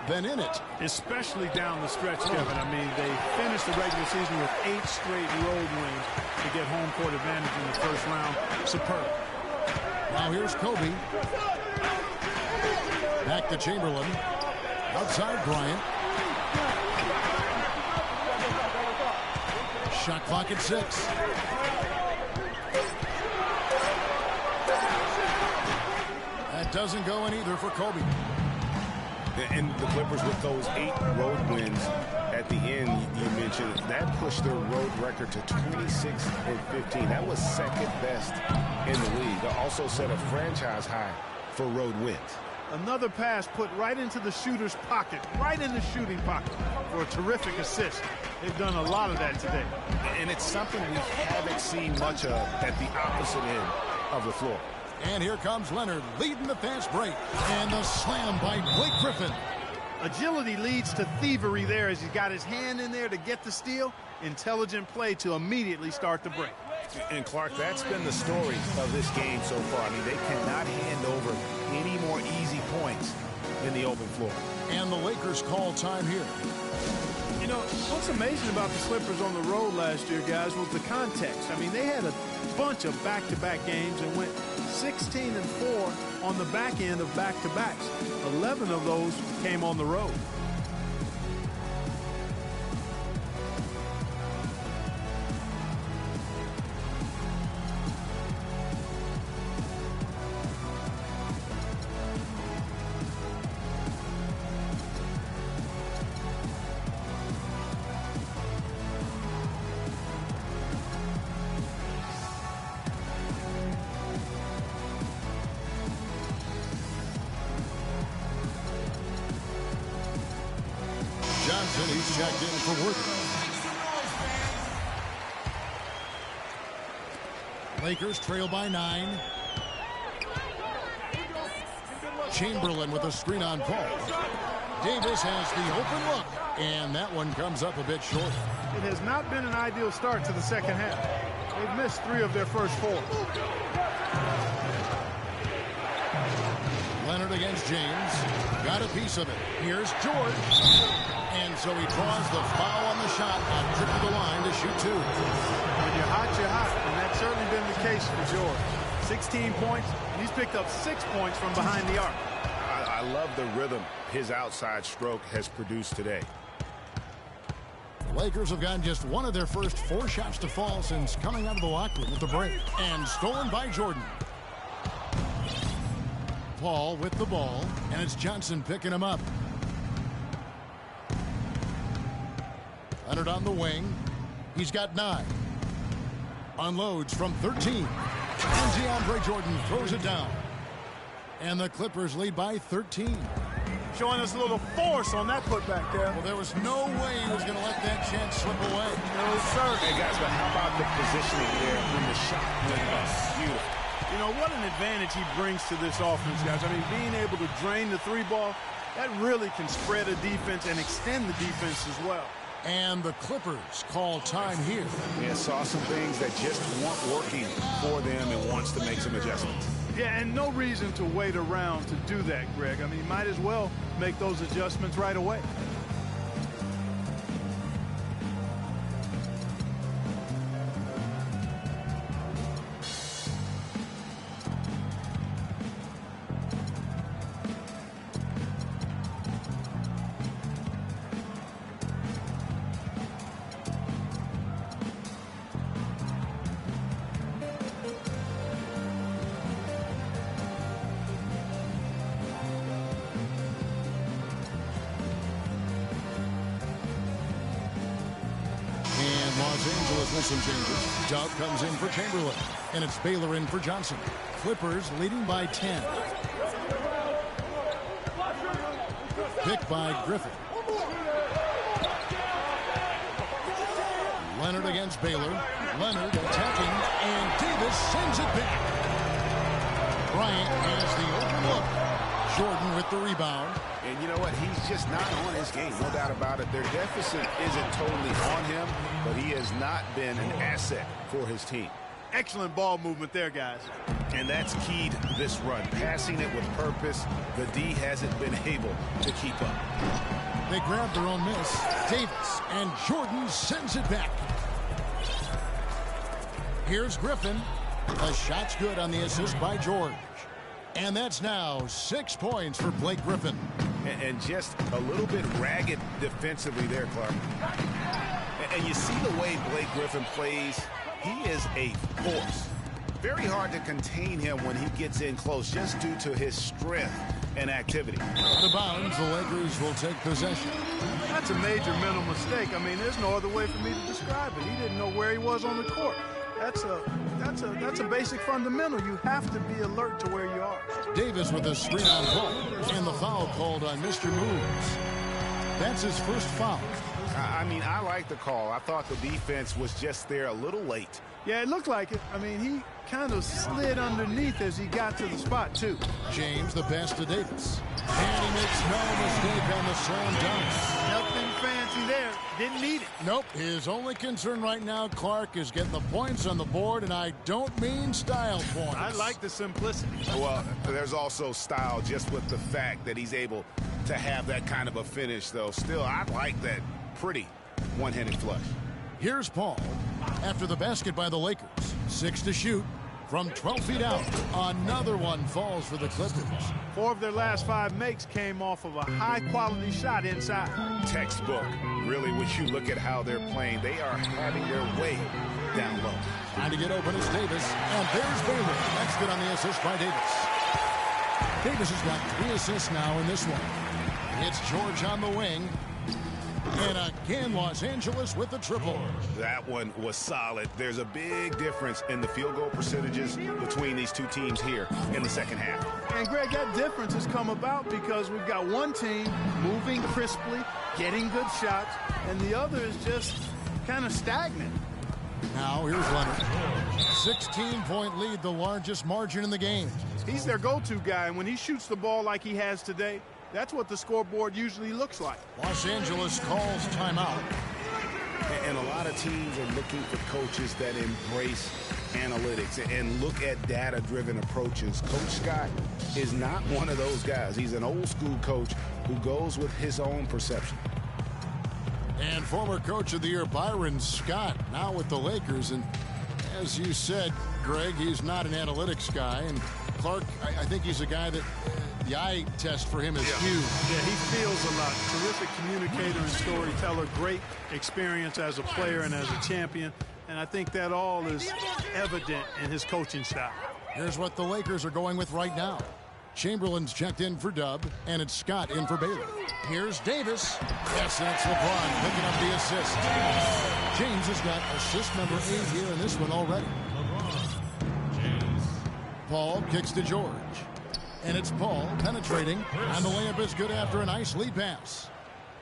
than in it. Especially down the stretch, Kevin. I mean, they finished the regular season with 8 straight road wins to get home court advantage in the first round. Superb. Now here's Kobe. Back to Chamberlain. Outside Bryant. Shot clock at 6. That doesn't go in either for Kobe. And the Clippers, with those 8 road wins at the end, you mentioned, that pushed their road record to 26-15. That was second best in the league. They also set a franchise high for road wins. Another pass put right into the shooter's pocket, right in the shooting pocket for a terrific assist. They've done a lot of that today. And it's something we haven't seen much of at the opposite end of the floor. And here comes Leonard leading the fast break. And the slam by Blake Griffin. Agility leads to thievery there as he got his hand in there to get the steal. Intelligent play to immediately start the break. And Clark, that's been the story of this game so far. I mean, they cannot hand over any more easy points in the open floor. And the Lakers call time here. You know, what's amazing about the Clippers on the road last year, guys, was the context. I mean, they had a bunch of back-to-back games and went 16-4 on the back end of back-to-backs. 11 of those came on the road. Johnson, he's checked in for Worthy. Lakers trail by 9. Chamberlain with a screen on Paul. Davis has the open look, and that one comes up a bit short. It has not been an ideal start to the second half. They've missed 3 of their first 4. Leonard against James. Got a piece of it. Here's George. And so he draws the foul on the shot on trip to the line to shoot 2. When you're hot, you're hot. And that's certainly been the case for George. 16 points, and he's picked up 6 points from behind the arc. I love the rhythm his outside stroke has produced today. The Lakers have gotten just one of their first 4 shots to fall since coming out of the locker room at the break. And stolen by Jordan. Paul with the ball, and it's Johnson picking him up. Leonard on the wing. He's got 9. Unloads from 13. And DeAndre Jordan throws it down. And the Clippers lead by 13. Showing us a little force on that putback there. Well, there was no way he was going to let that chance slip away. No, sir. Hey, guys, but how about the positioning there when the shot went up? Beautiful. You know, what an advantage he brings to this offense, guys. I mean, being able to drain the 3 ball, that really can spread a defense and extend the defense as well. And the Clippers call time here. Yeah, saw some things that just weren't working for them and wants to make some adjustments. Yeah, and no reason to wait around to do that, Greg. I mean, might as well make those adjustments right away. Los Angeles with some changes. Dove comes in for Chamberlain, and it's Baylor in for Johnson. Clippers leading by 10. Pick by Griffin. Leonard against Baylor. Leonard attacking, and Davis sends it back. Bryant has the open look. Jordan with the rebound. And you know what? He's just not on his game, no doubt about it. Their deficit isn't totally on him, but he has not been an asset for his team. Excellent ball movement there, guys. And that's keyed this run. Passing it with purpose, the D hasn't been able to keep up. They grab their own miss. Davis, and Jordan sends it back. Here's Griffin. The shot's good on the assist by George. And that's now 6 points for Blake Griffin. And just a little bit ragged defensively there, Clark. And you see the way Blake Griffin plays. He is a force. Very hard to contain him when he gets in close just due to his strength and activity. Out of bounds, the Lakers will take possession. That's a major mental mistake. I mean, there's no other way for me to describe it. He didn't know where he was on the court. That's a basic fundamental. You have to be alert to where you are. Davis with a screen on goal, and the foul called on Mr. Moves. That's his first foul. I mean, I like the call. I thought the defense was just there a little late. Yeah, it looked like it. I mean, he kind of slid underneath as he got to the spot, too. James, the pass to Davis. And he makes no mistake on the slam dunk. Nothing fancy there. Didn't need it. Nope. His only concern right now, Clark, is getting the points on the board, and I don't mean style points. I like the simplicity. Well, there's also style just with the fact that he's able to have that kind of a finish, though. Still, I like that pretty one-handed flush. Here's Paul after the basket by the Lakers. 6 to shoot from 12 feet out. Another one falls for the Clippers. 4 of their last 5 makes came off of a high-quality shot inside. Textbook. Really, when you look at how they're playing, they are having their way down low. Trying to get open is Davis. And there's Baylor. That's good on the assist by Davis. Davis has got 3 assists now in this one. It's George on the wing. And again, Los Angeles with the triple. That one was solid. There's a big difference in the field goal percentages between these two teams here in the second half. And, Greg, that difference has come about because we've got one team moving crisply, getting good shots, and the other is just kind of stagnant. Now, here's Leonard. 16-point lead, the largest margin in the game. He's their go-to guy, and when he shoots the ball like he has today, that's what the scoreboard usually looks like. Los Angeles calls timeout. And a lot of teams are looking for coaches that embrace analytics and look at data-driven approaches. Coach Scott is not one of those guys. He's an old-school coach who goes with his own perception. And former Coach of the Year Byron Scott now with the Lakers. And as you said, Greg, he's not an analytics guy. And Clark, I think he's a guy that the eye test for him is huge. Yeah, he feels a lot. Terrific communicator and storyteller. Great experience as a player and as a champion. And I think that all is evident in his coaching style. Here's what the Lakers are going with right now. Chamberlain's checked in for Dub, and it's Scott in for Baylor. Here's Davis. Yes, that's LeBron picking up the assist. James has got assist number 8 here in this one already. Paul kicks to George. And it's Paul penetrating, and the layup is good after a nice lead pass.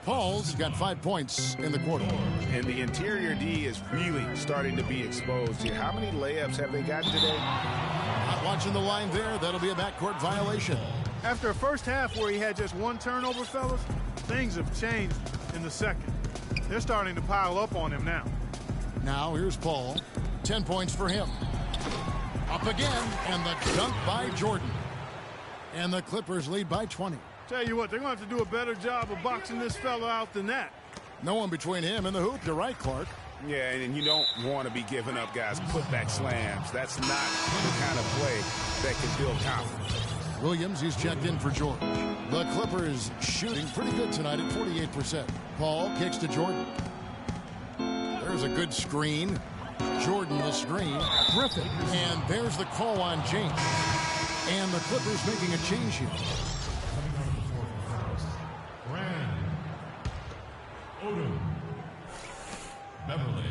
Paul's got 5 points in the quarter. And the interior D is really starting to be exposed here. How many layups have they gotten today? Not watching the line there. That'll be a backcourt violation. After a first half where he had just 1 turnover, fellas, things have changed in the second. They're starting to pile up on him now. Now here's Paul. 10 points for him. Up again, and the dunk by Jordan. And the Clippers lead by 20. Tell you what, they're going to have to do a better job of boxing this fella out than that. No one between him and the hoop. You're right, Clark. Yeah, and you don't want to be giving up guys putback slams. That's not the kind of play that can build confidence. Williams, he's checked in for George. The Clippers shooting pretty good tonight at 48%. Paul kicks to Jordan. There's a good screen. Jordan the screen. Griffin. And there's the call on James. And the Clippers making a change here. Odom. Beverly.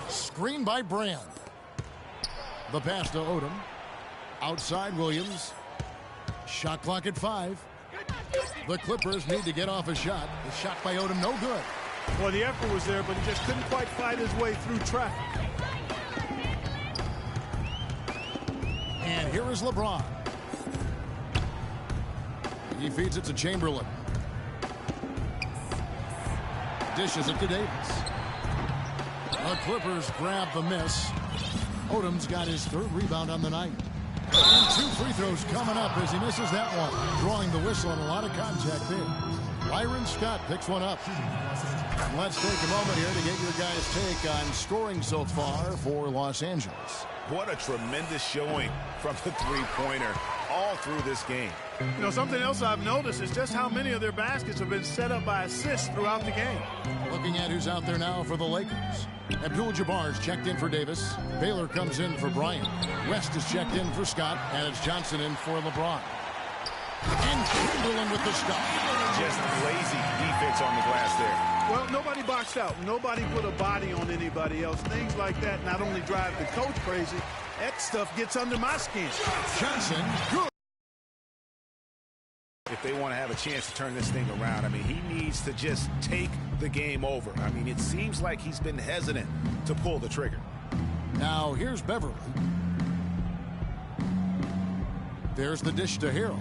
Screen by Brand. The pass to Odom. Outside Williams. Shot clock at 5. The Clippers need to get off a shot. The shot by Odom, no good. Well, the effort was there, but he just couldn't quite fight his way through traffic. And here is LeBron. He feeds it to Chamberlain. Dishes it to Davis. The Clippers grab the miss. Odom's got his 3rd rebound on the night. And 2 free throws coming up as he misses that one. Drawing the whistle and a lot of contact there. Byron Scott picks one up. Let's take a moment here to get your guys' take on scoring so far for Los Angeles. What a tremendous showing from the three-pointer all through this game. You know, something else I've noticed is just how many of their baskets have been set up by assists throughout the game. Looking at who's out there now for the Lakers. Abdul-Jabbar's checked in for Davis. Baylor comes in for Bryant. West is checked in for Scott. And it's Johnson in for LeBron. And Chamberlain with the stop. Just lazy defense on the glass there. Well, nobody boxed out. Nobody put a body on anybody else. Things like that not only drive the coach crazy, that stuff gets under my skin. Johnson, good. If they want to have a chance to turn this thing around, I mean, he needs to just take the game over. I mean, it seems like he's been hesitant to pull the trigger. Now, here's Beverly. There's the dish to Harrell.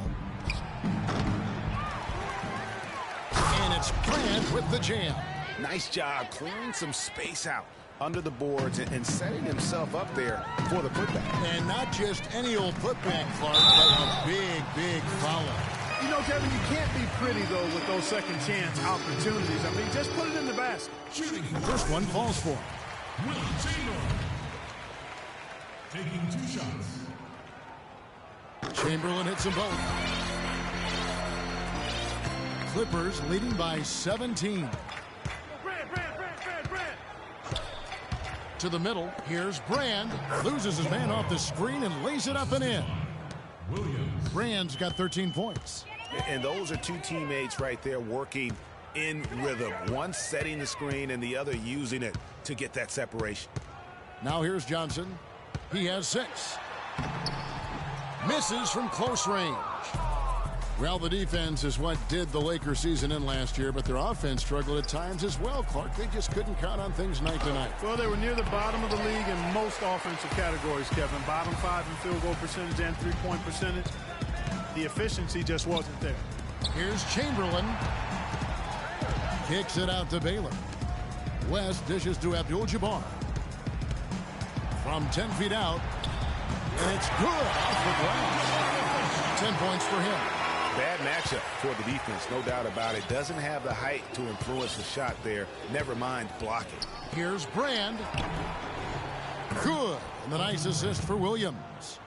And it's Grant with the jam. Nice job clearing some space out under the boards and setting himself up there for the putback. And not just any old putback, Clark, but a big, big foul. You know, Kevin, you can't be pretty, though, with those second chance opportunities. I mean, just put it in the basket. First one falls for. Will Chamberlain taking 2 shots. Chamberlain hits them both. Clippers leading by 17. To the middle. Here's Brand. Loses his man off the screen and lays it up and in. Williams. Brand's got 13 points. And those are 2 teammates right there working in rhythm. One setting the screen and the other using it to get that separation. Now here's Johnson. He has 6. Misses from close range. Well, the defense is what did the Lakers season in last year, but their offense struggled at times as well, Clark. They just couldn't count on things night to night. Well, they were near the bottom of the league in most offensive categories, Kevin. Bottom 5 in field goal percentage and three-point percentage. The efficiency just wasn't there. Here's Chamberlain. Kicks it out to Baylor. West dishes to Abdul-Jabbar. From 10 feet out. And it's good off the glass. 10 points for him. Bad matchup for the defense, no doubt about it. Doesn't have the height to influence the shot there. Never mind blocking. Here's Brand. Good. And the nice assist for Williams.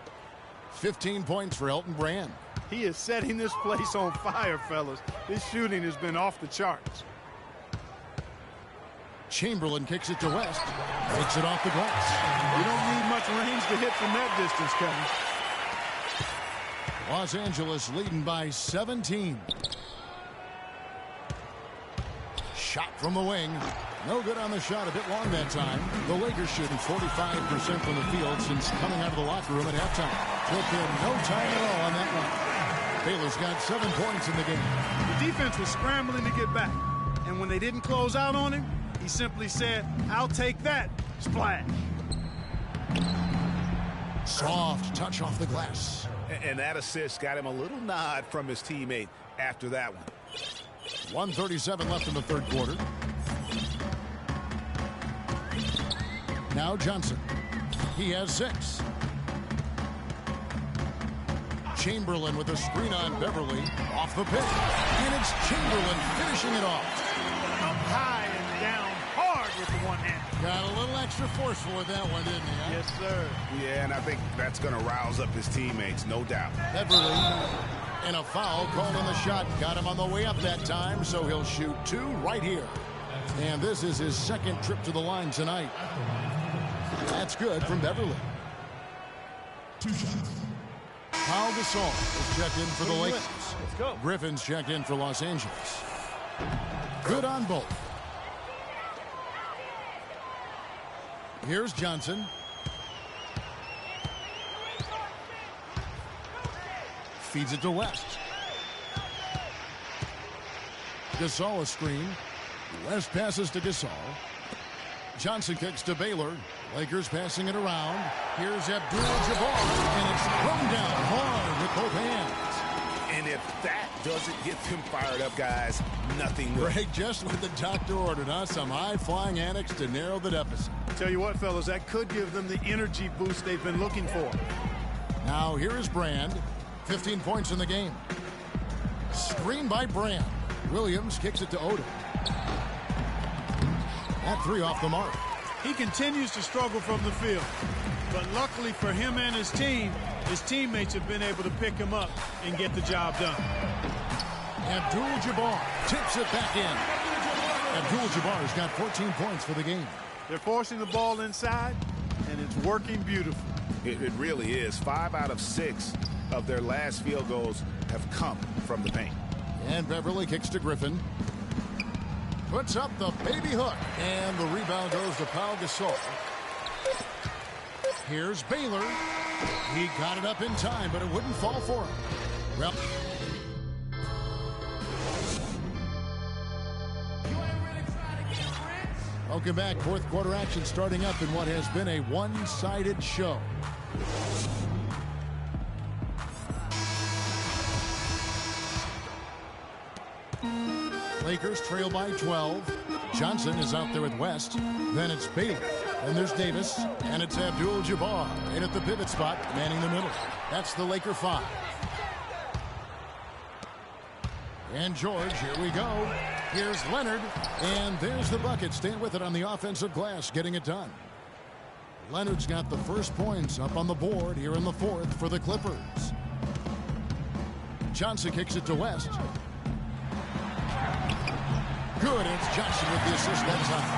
15 points for Elton Brand. He is setting this place on fire, fellas. His shooting has been off the charts. Chamberlain kicks it to West. Takes it off the glass. You don't need much range to hit from that distance, Kevin. Los Angeles leading by 17. Shot from the wing. No good on the shot, a bit long that time. The Lakers shooting 45% from the field since coming out of the locker room at halftime. Took him no time at all on that one. Baylor's got 7 points in the game. The defense was scrambling to get back. And when they didn't close out on him, he simply said, "I'll take that." Splash. Soft touch off the glass. And that assist got him a little nod from his teammate after that one. 1:37 left in the third quarter. Now Johnson. He has 6. Chamberlain with a screen on Beverly. Off the pick. And it's Chamberlain finishing it off. Up high and down hard with the one hand. Got a little extra forceful with that one, didn't he? Huh? Yes, sir. Yeah, and I think that's going to rouse up his teammates, no doubt. Beverly and a foul called on the shot. Got him on the way up that time, so he'll shoot 2 right here. And this is his second trip to the line tonight. That's good from Beverly. 2 shots. Pau Gasol is checked in for the Lakers. Let's go. Griffin's checked in for Los Angeles. Good on both. Here's Johnson. Feeds it to West. Gasol a screen. West passes to Gasol. Johnson kicks to Baylor. Lakers passing it around. Here's Abdul-Jabbar, and it's thrown down hard with both hands. And if that doesn't get them fired up, guys, nothing will. Greg, just what the doctor ordered, huh? Some high-flying annex to narrow the deficit. Tell you what, fellas, that could give them the energy boost they've been looking for. Now here is Brand, 15 points in the game. Screen by Brand. Williams kicks it to Odom. That three off the mark. He continues to struggle from the field, but luckily for him and his team, his teammates have been able to pick him up and get the job done. Abdul-Jabbar tips it back in. Abdul-Jabbar's got 14 points for the game. They're forcing the ball inside, and it's working beautifully. It really is. 5 out of 6 of their last field goals have come from the paint. And Beverly kicks to Griffin. Puts up the baby hook. And the rebound goes to Pau Gasol. Here's Baylor. He got it up in time, but it wouldn't fall for him. Well, welcome back. Fourth quarter action starting up in what has been a one-sided show. Lakers trail by 12. Johnson is out there with West. Then it's Baylor. Then there's Davis. And it's Abdul-Jabbar in at the pivot spot, manning the middle. That's the Laker 5. And George, here we go. Here's Leonard. And there's the bucket. Staying with it on the offensive glass, getting it done. Leonard's got the first points up on the board here in the fourth for the Clippers. Johnson kicks it to West. Good. It's Johnson with the assist that time.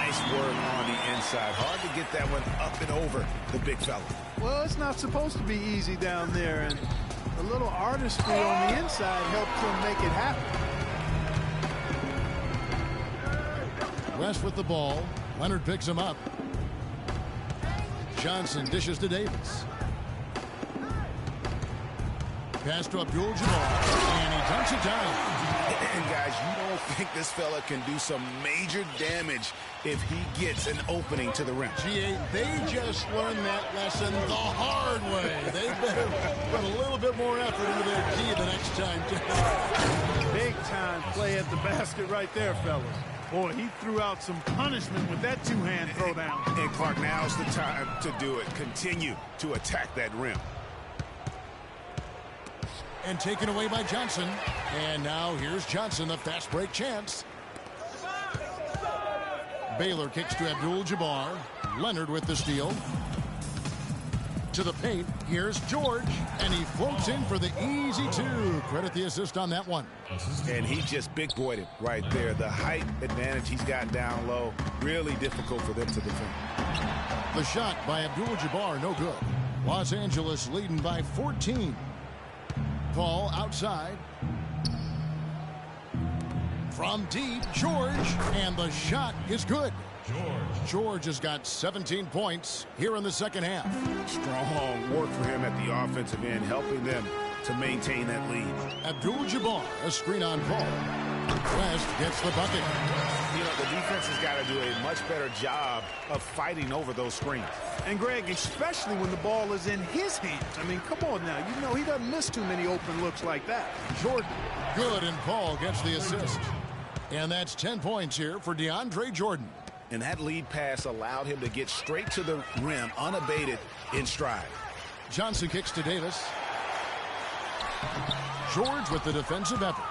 Nice work on the inside. Hard to get that one up and over the big fella. Well, it's not supposed to be easy down there, and a little artistry on the inside helped him make it happen. West with the ball. Leonard picks him up. Johnson dishes to Davis. Pass to Abdul-Jabbar, and he dumps it down. And guys, you don't think this fella can do some major damage if he gets an opening to the rim. G.A., they just learned that lesson the hard way. They better put a little bit more effort into their key the next time. Big time play at the basket right there, fellas. Boy, he threw out some punishment with that two-hand throwdown. And Clark, now's the time to do it. Continue to attack that rim. And taken away by Johnson. And now here's Johnson, the fast break chance. Baylor kicks to Abdul-Jabbar. Leonard with the steal. To the paint. Here's George. And he floats in for the easy two. Credit the assist on that one. And he just big-boyed it right there. The height advantage he's got down low. Really difficult for them to defend. The shot by Abdul-Jabbar, no good. Los Angeles leading by 14. Paul outside. From deep, George. And the shot is good. George has got 17 points here in the second half. Strong work for him at the offensive end, helping them to maintain that lead. Abdul-Jabbar, a screen on Paul. West gets the bucket. You know, the defense has got to do a much better job of fighting over those screens. And Greg, especially when the ball is in his hands. I mean, come on now. You know he doesn't miss too many open looks like that. Jordan, good, and Paul gets the assist. And that's 10 points here for DeAndre Jordan. And that lead pass allowed him to get straight to the rim, unabated, in stride. Johnson kicks to Davis. George with the defensive effort.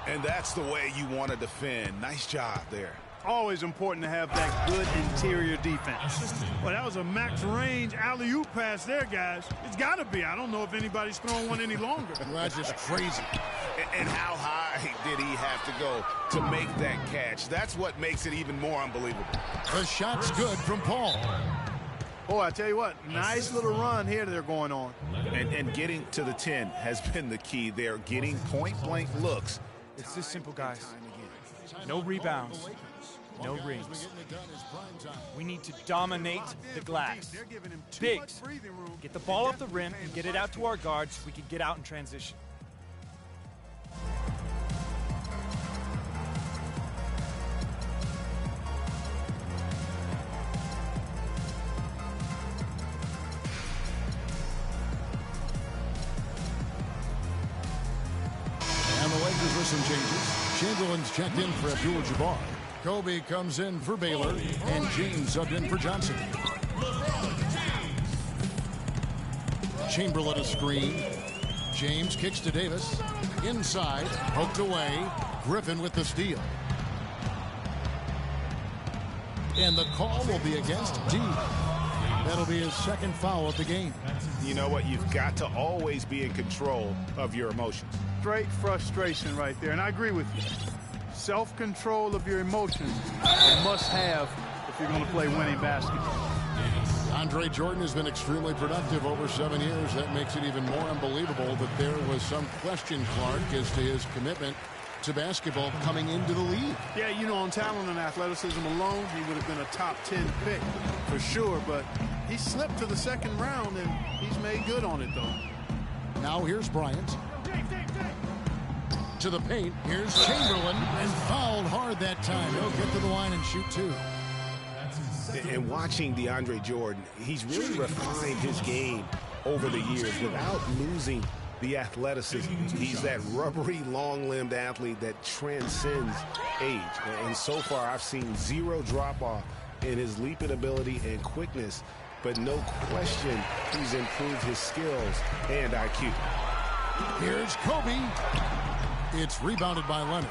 And that's the way you want to defend. Nice job there. Always important to have that good interior defense. Well, that was a max range alley-oop pass there, guys. It's got to be. I don't know if anybody's throwing one any longer. That's just crazy. And how high did he have to go to make that catch? That's what makes it even more unbelievable. The shot's good from Paul. Boy, I tell you what, nice little run here they're going on. And getting to the 10 has been the key. They're getting point-blank looks. It's this simple, guys. No rebounds. No rings. We need to dominate the glass. Biggs, get the ball off the rim and get it out to our guards so we can get out in transition. Chamberlain's checked in for Abdul-Jabbar. Kobe comes in for Baylor, and James subbed in for Johnson. Chamberlain a screen. James kicks to Davis. Inside, poked away. Griffin with the steal. And the call will be against D. That'll be his second foul of the game. You know what? You've got to always be in control of your emotions. Straight frustration right there, and I agree with you. Self-control of your emotions is a must-have if you're going to play winning basketball. Andre Jordan has been extremely productive over 7 years. That makes it even more unbelievable that there was some question, Clark, as to his commitment to basketball coming into the league. Yeah, you know, on talent and athleticism alone, he would have been a top 10 pick for sure, but he slipped to the second round, and he's made good on it, though. Now here's Bryant. To the paint. Here's Chamberlain, and fouled hard that time. He'll get to the line and shoot two. And watching DeAndre Jordan, he's really refined his game over the years without losing the athleticism. He's that rubbery, long-limbed athlete that transcends age. And so far, I've seen zero drop-off in his leaping ability and quickness, but no question he's improved his skills and IQ. Here's Kobe. It's rebounded by Leonard.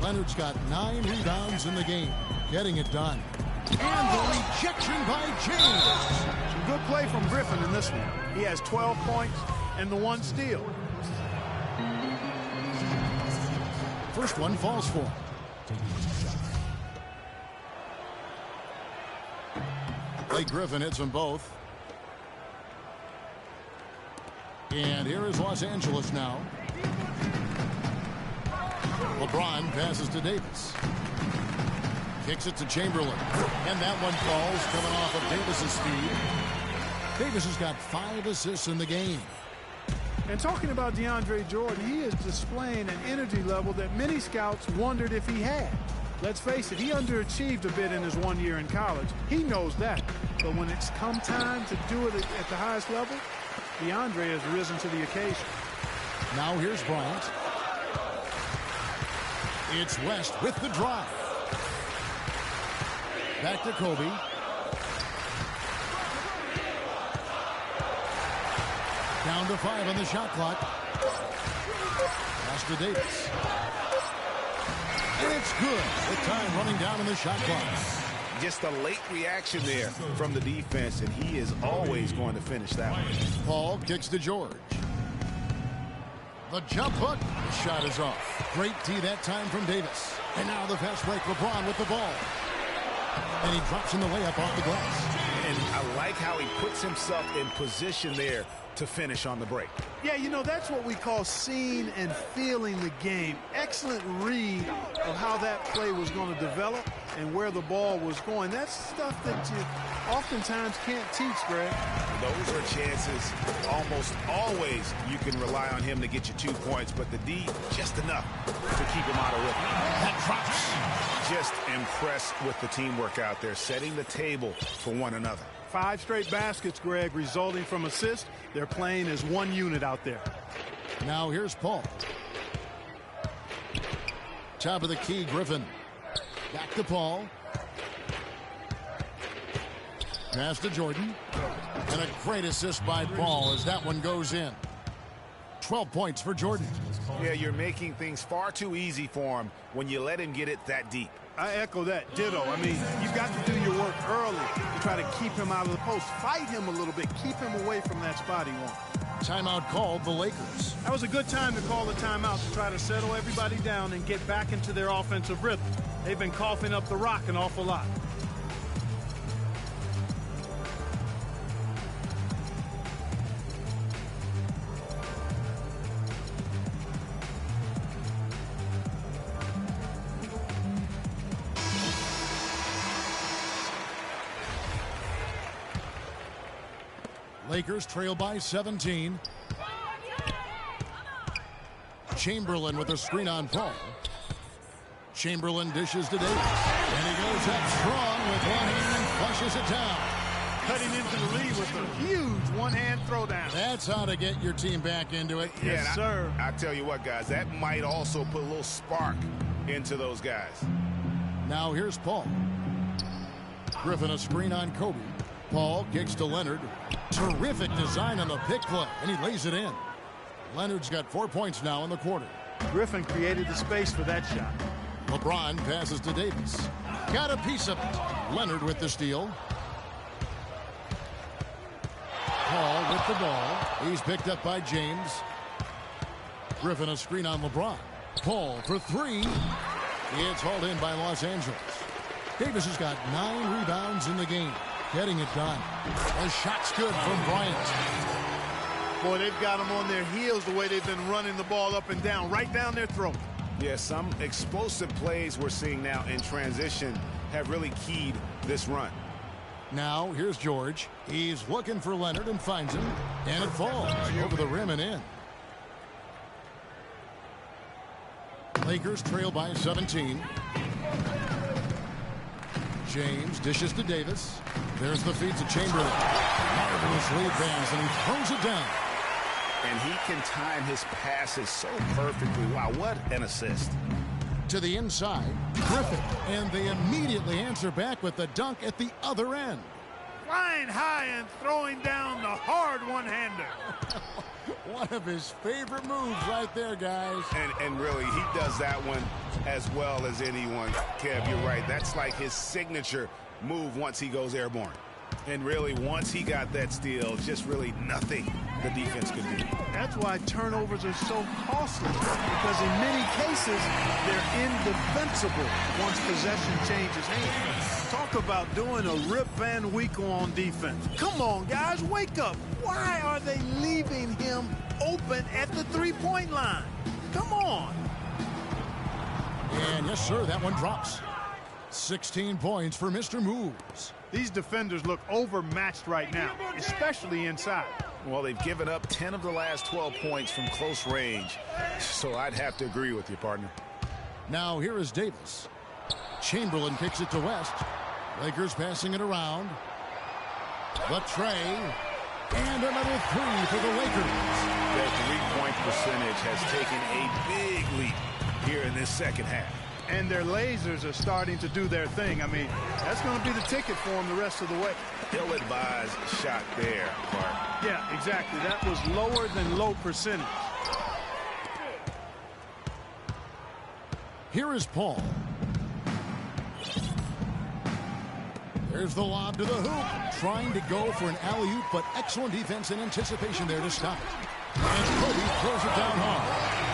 Leonard's got 9 rebounds in the game, getting it done. And the rejection by James. Some good play from Griffin in this one. He has 12 points and the 1 steal. First one falls for him. Blake Griffin hits them both. And here is Los Angeles now. LeBron passes to Davis. Kicks it to Chamberlain. And that one falls, coming off of Davis's speed. Davis has got 5 assists in the game. And talking about DeAndre Jordan, he is displaying an energy level that many scouts wondered if he had. Let's face it, he underachieved a bit in his 1 year in college. He knows that. But when it's come time to do it at the highest level, DeAndre has risen to the occasion. Now here's Bryant. It's West with the drive. Back to Kobe. Down to 5 on the shot clock. Pass to Davis. And it's good. The time running down on the shot clock. Just a late reaction there from the defense, and he is always going to finish that one. Paul kicks to George. The jump hook. The shot is off. Great D that time from Davis. And now the fast break. LeBron with the ball. And he drops in the layup off the glass. And I like how he puts himself in position there to finish on the break. Yeah, you know, that's what we call seeing and feeling the game. Excellent read of how that play was going to develop and where the ball was going. That's stuff that you oftentimes can't teach, Greg. Those are chances almost always you can rely on him to get you 2 points, but the D, just enough to keep him out of rhythm. That drops. Just impressed with the teamwork out there, setting the table for one another. 5 straight baskets, Greg, resulting from assists. They're playing as one unit out there. Now here's Paul. Top of the key, Griffin. Back to Paul. Pass to Jordan. And a great assist by Paul as that one goes in. 12 points for Jordan. Yeah, you're making things far too easy for him when you let him get it that deep. I echo that. Ditto. I mean, you've got to do your work early to try to keep him out of the post. Fight him a little bit. Keep him away from that spot he wants. Timeout called the Lakers. That was a good time to call the timeout to try to settle everybody down and get back into their offensive rhythm. They've been coughing up the rock an awful lot. Lakers trail by 17. Chamberlain with a screen on Paul. Chamberlain dishes to Davis. And he goes up strong with one hand and flushes it down. cutting into the lead with a huge one-hand throwdown. That's how to get your team back into it. Yes, sir. I tell you what, guys, that might also put a little spark into those guys. Now here's Paul. Griffin a screen on Kobe. Paul kicks to Leonard. Terrific design on the pick play, and he lays it in. Leonard's got 4 points now in the quarter. Griffin created the space for that shot. LeBron passes to Davis. Got a piece of it. Leonard with the steal. Paul with the ball. He's picked up by James. Griffin a screen on LeBron. Paul for three. It's hauled in by Los Angeles. Davis has got 9 rebounds in the game. Getting it done. The shot's good from Bryant. Boy, they've got them on their heels the way they've been running the ball up and down, right down their throat. Yeah, some explosive plays we're seeing now in transition have really keyed this run. Now, here's George. He's looking for Leonard and finds him. And it falls over the rim and in. Lakers trail by 17. James dishes to Davis. There's the feed to Chamberlain. Marvelous lead pass, and he throws it down. And he can time his passes so perfectly. Wow, what an assist. To the inside, Griffin, and they immediately answer back with the dunk at the other end. Flying high and throwing down the hard one-hander. One of his favorite moves right there, guys. And really, he does that one as well as anyone. Kev, you're right. That's like his signature move once he goes airborne. And really, once he got that steal, just really nothing the defense could do. That's why turnovers are so costly, because in many cases, they're indefensible once possession changes hands. Talk about doing a Rip Van Winkle on defense. Come on, guys, wake up. Why are they leaving him open at the three-point line? Come on. And yes, sir, that one drops. 16 points for Mr. Moves. These defenders look overmatched right now, especially inside. Well, they've given up 10 of the last 12 points from close range, so I'd have to agree with you, partner. Now here is Davis. Chamberlain kicks it to West. Lakers passing it around. The tray. And another three for the Lakers. Their three-point percentage has taken a big leap here in this second half. And their lasers are starting to do their thing. I mean, that's going to be the ticket for them the rest of the way. Ill-advised shot there, Clark. Yeah, exactly. That was lower than low percentage. Here is Paul. There's the lob to the hoop. Trying to go for an alley-oop, but excellent defense and anticipation there to stop it. And Kobe throws it down hard.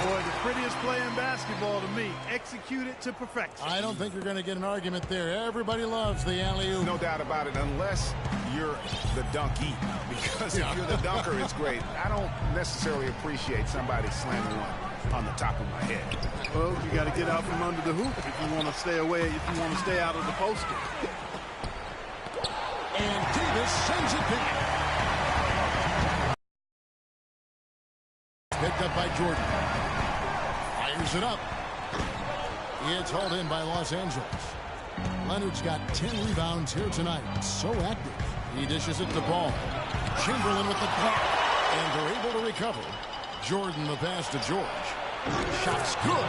Boy, the prettiest play in basketball to me. Execute it to perfection. I don't think you're going to get an argument there. Everybody loves the alley-oop. No doubt about it, unless you're the dunkie. Because if you're the dunker, it's great. I don't necessarily appreciate somebody slamming one on the top of my head. Well, you got to get out from under the hoop if you want to stay away, if you want to stay out of the poster. And Davis sends it back. Picked up by Jordan. Fires it up. It's hauled in by Los Angeles. Leonard's got 10 rebounds here tonight. So active. He dishes it to Ball. Chamberlain with the block. And they're able to recover. Jordan the pass to George. Shot's good.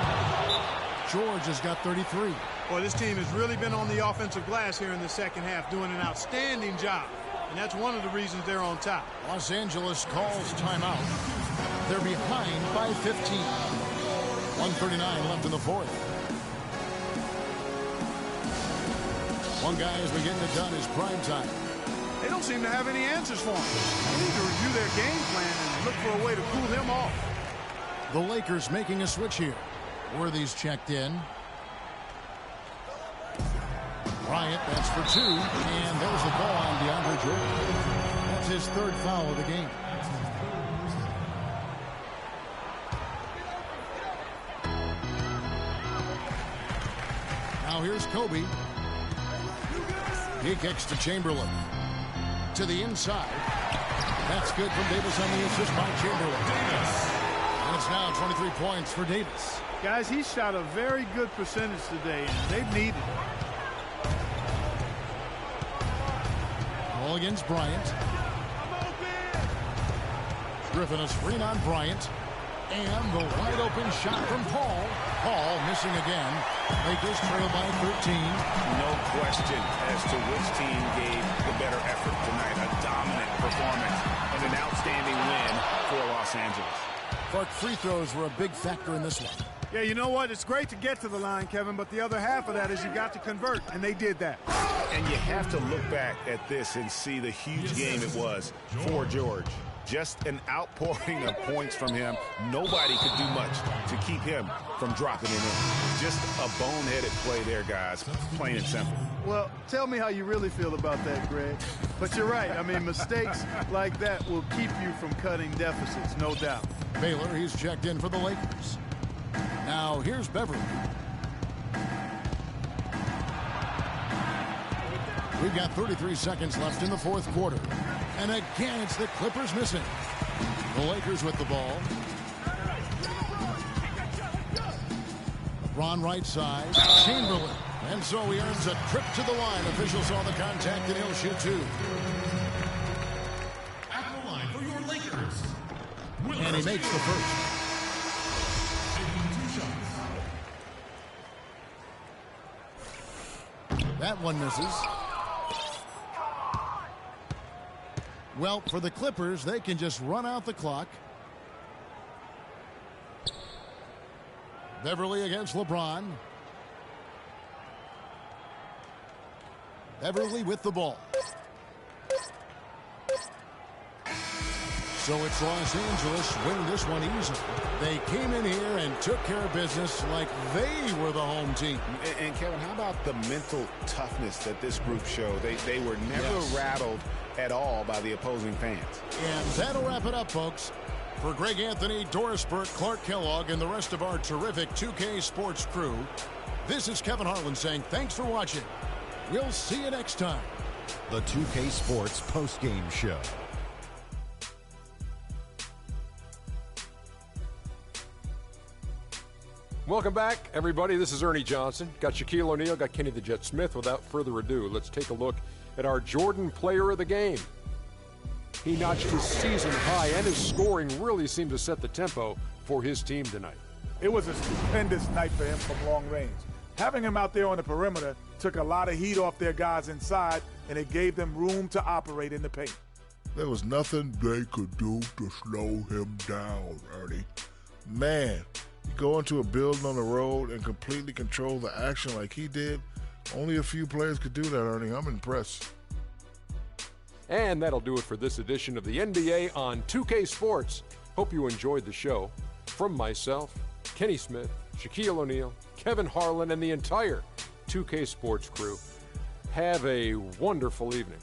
George has got 33. Boy, this team has really been on the offensive glass here in the second half, doing an outstanding job. And that's one of the reasons they're on top. Los Angeles calls timeout. They're behind by 15. 1:39 left in the fourth. One guy has been getting it done is prime time. They don't seem to have any answers for him. They need to review their game plan and look for a way to cool him off. The Lakers making a switch here. Worthy's checked in. Bryant, that's for two. And there's the ball on DeAndre Jordan. That's his third foul of the game. Now here's Kobe. He kicks to Chamberlain. To the inside. That's good from Davis on the assist by Chamberlain. Davis. And it's now 23 points for Davis. Guys, he shot a very good percentage today, and they've needed it. Ball against Bryant. Griffin a screen on Bryant. And the wide open shot from Paul. Paul missing again. Lakers trail by 13. No question as to which team gave the better effort tonight. A dominant performance and an outstanding win for Los Angeles. Clark, free throws were a big factor in this one. Yeah, you know what? It's great to get to the line, Kevin, but the other half of that is you got to convert, and they did that. And you have to look back at this and see the huge game it was for George. Just an outpouring of points from him. Nobody could do much to keep him from dropping it in. Just a boneheaded play there, guys, plain and simple. Well, tell me how you really feel about that, Greg. But you're right. I mean, mistakes like that will keep you from cutting deficits, no doubt. Baylor, he's checked in for the Lakers. Now, here's Beverly. We've got 33 seconds left in the fourth quarter. And again, it's the Clippers missing. The Lakers with the ball. LeBron right side. Chamberlain. And so he earns a trip to the line. Officials saw the contact and he'll shoot two. At the line for your Lakers. And he makes the first. That one misses. Well, for the Clippers, they can just run out the clock. Beverly against LeBron. Beverly with the ball. So it's Los Angeles winning this one easily. They came in here and took care of business like they were the home team. And Kevin, how about the mental toughness that this group showed? They were never rattled at all by the opposing fans. And that'll wrap it up, folks. For Greg Anthony, Doris Burke, Clark Kellogg, and the rest of our terrific 2K Sports crew, this is Kevin Harlan saying thanks for watching. We'll see you next time. The 2K Sports postgame show. Welcome back, everybody. This is Ernie Johnson. Got Shaquille O'Neal, got Kenny the Jet Smith. Without further ado, let's take a look at our Jordan Player of the Game. He notched his season high, and his scoring really seemed to set the tempo for his team tonight. It was a stupendous night for him from long range. Having him out there on the perimeter took a lot of heat off their guys inside, and it gave them room to operate in the paint. There was nothing they could do to slow him down, Ernie. Man, you go into a building on the road and completely control the action like he did. Only a few players could do that, Ernie. I'm impressed. And that'll do it for this edition of the NBA on 2K Sports. Hope you enjoyed the show. From myself, Kenny Smith, Shaquille O'Neal, Kevin Harlan, and the entire 2K Sports crew, have a wonderful evening.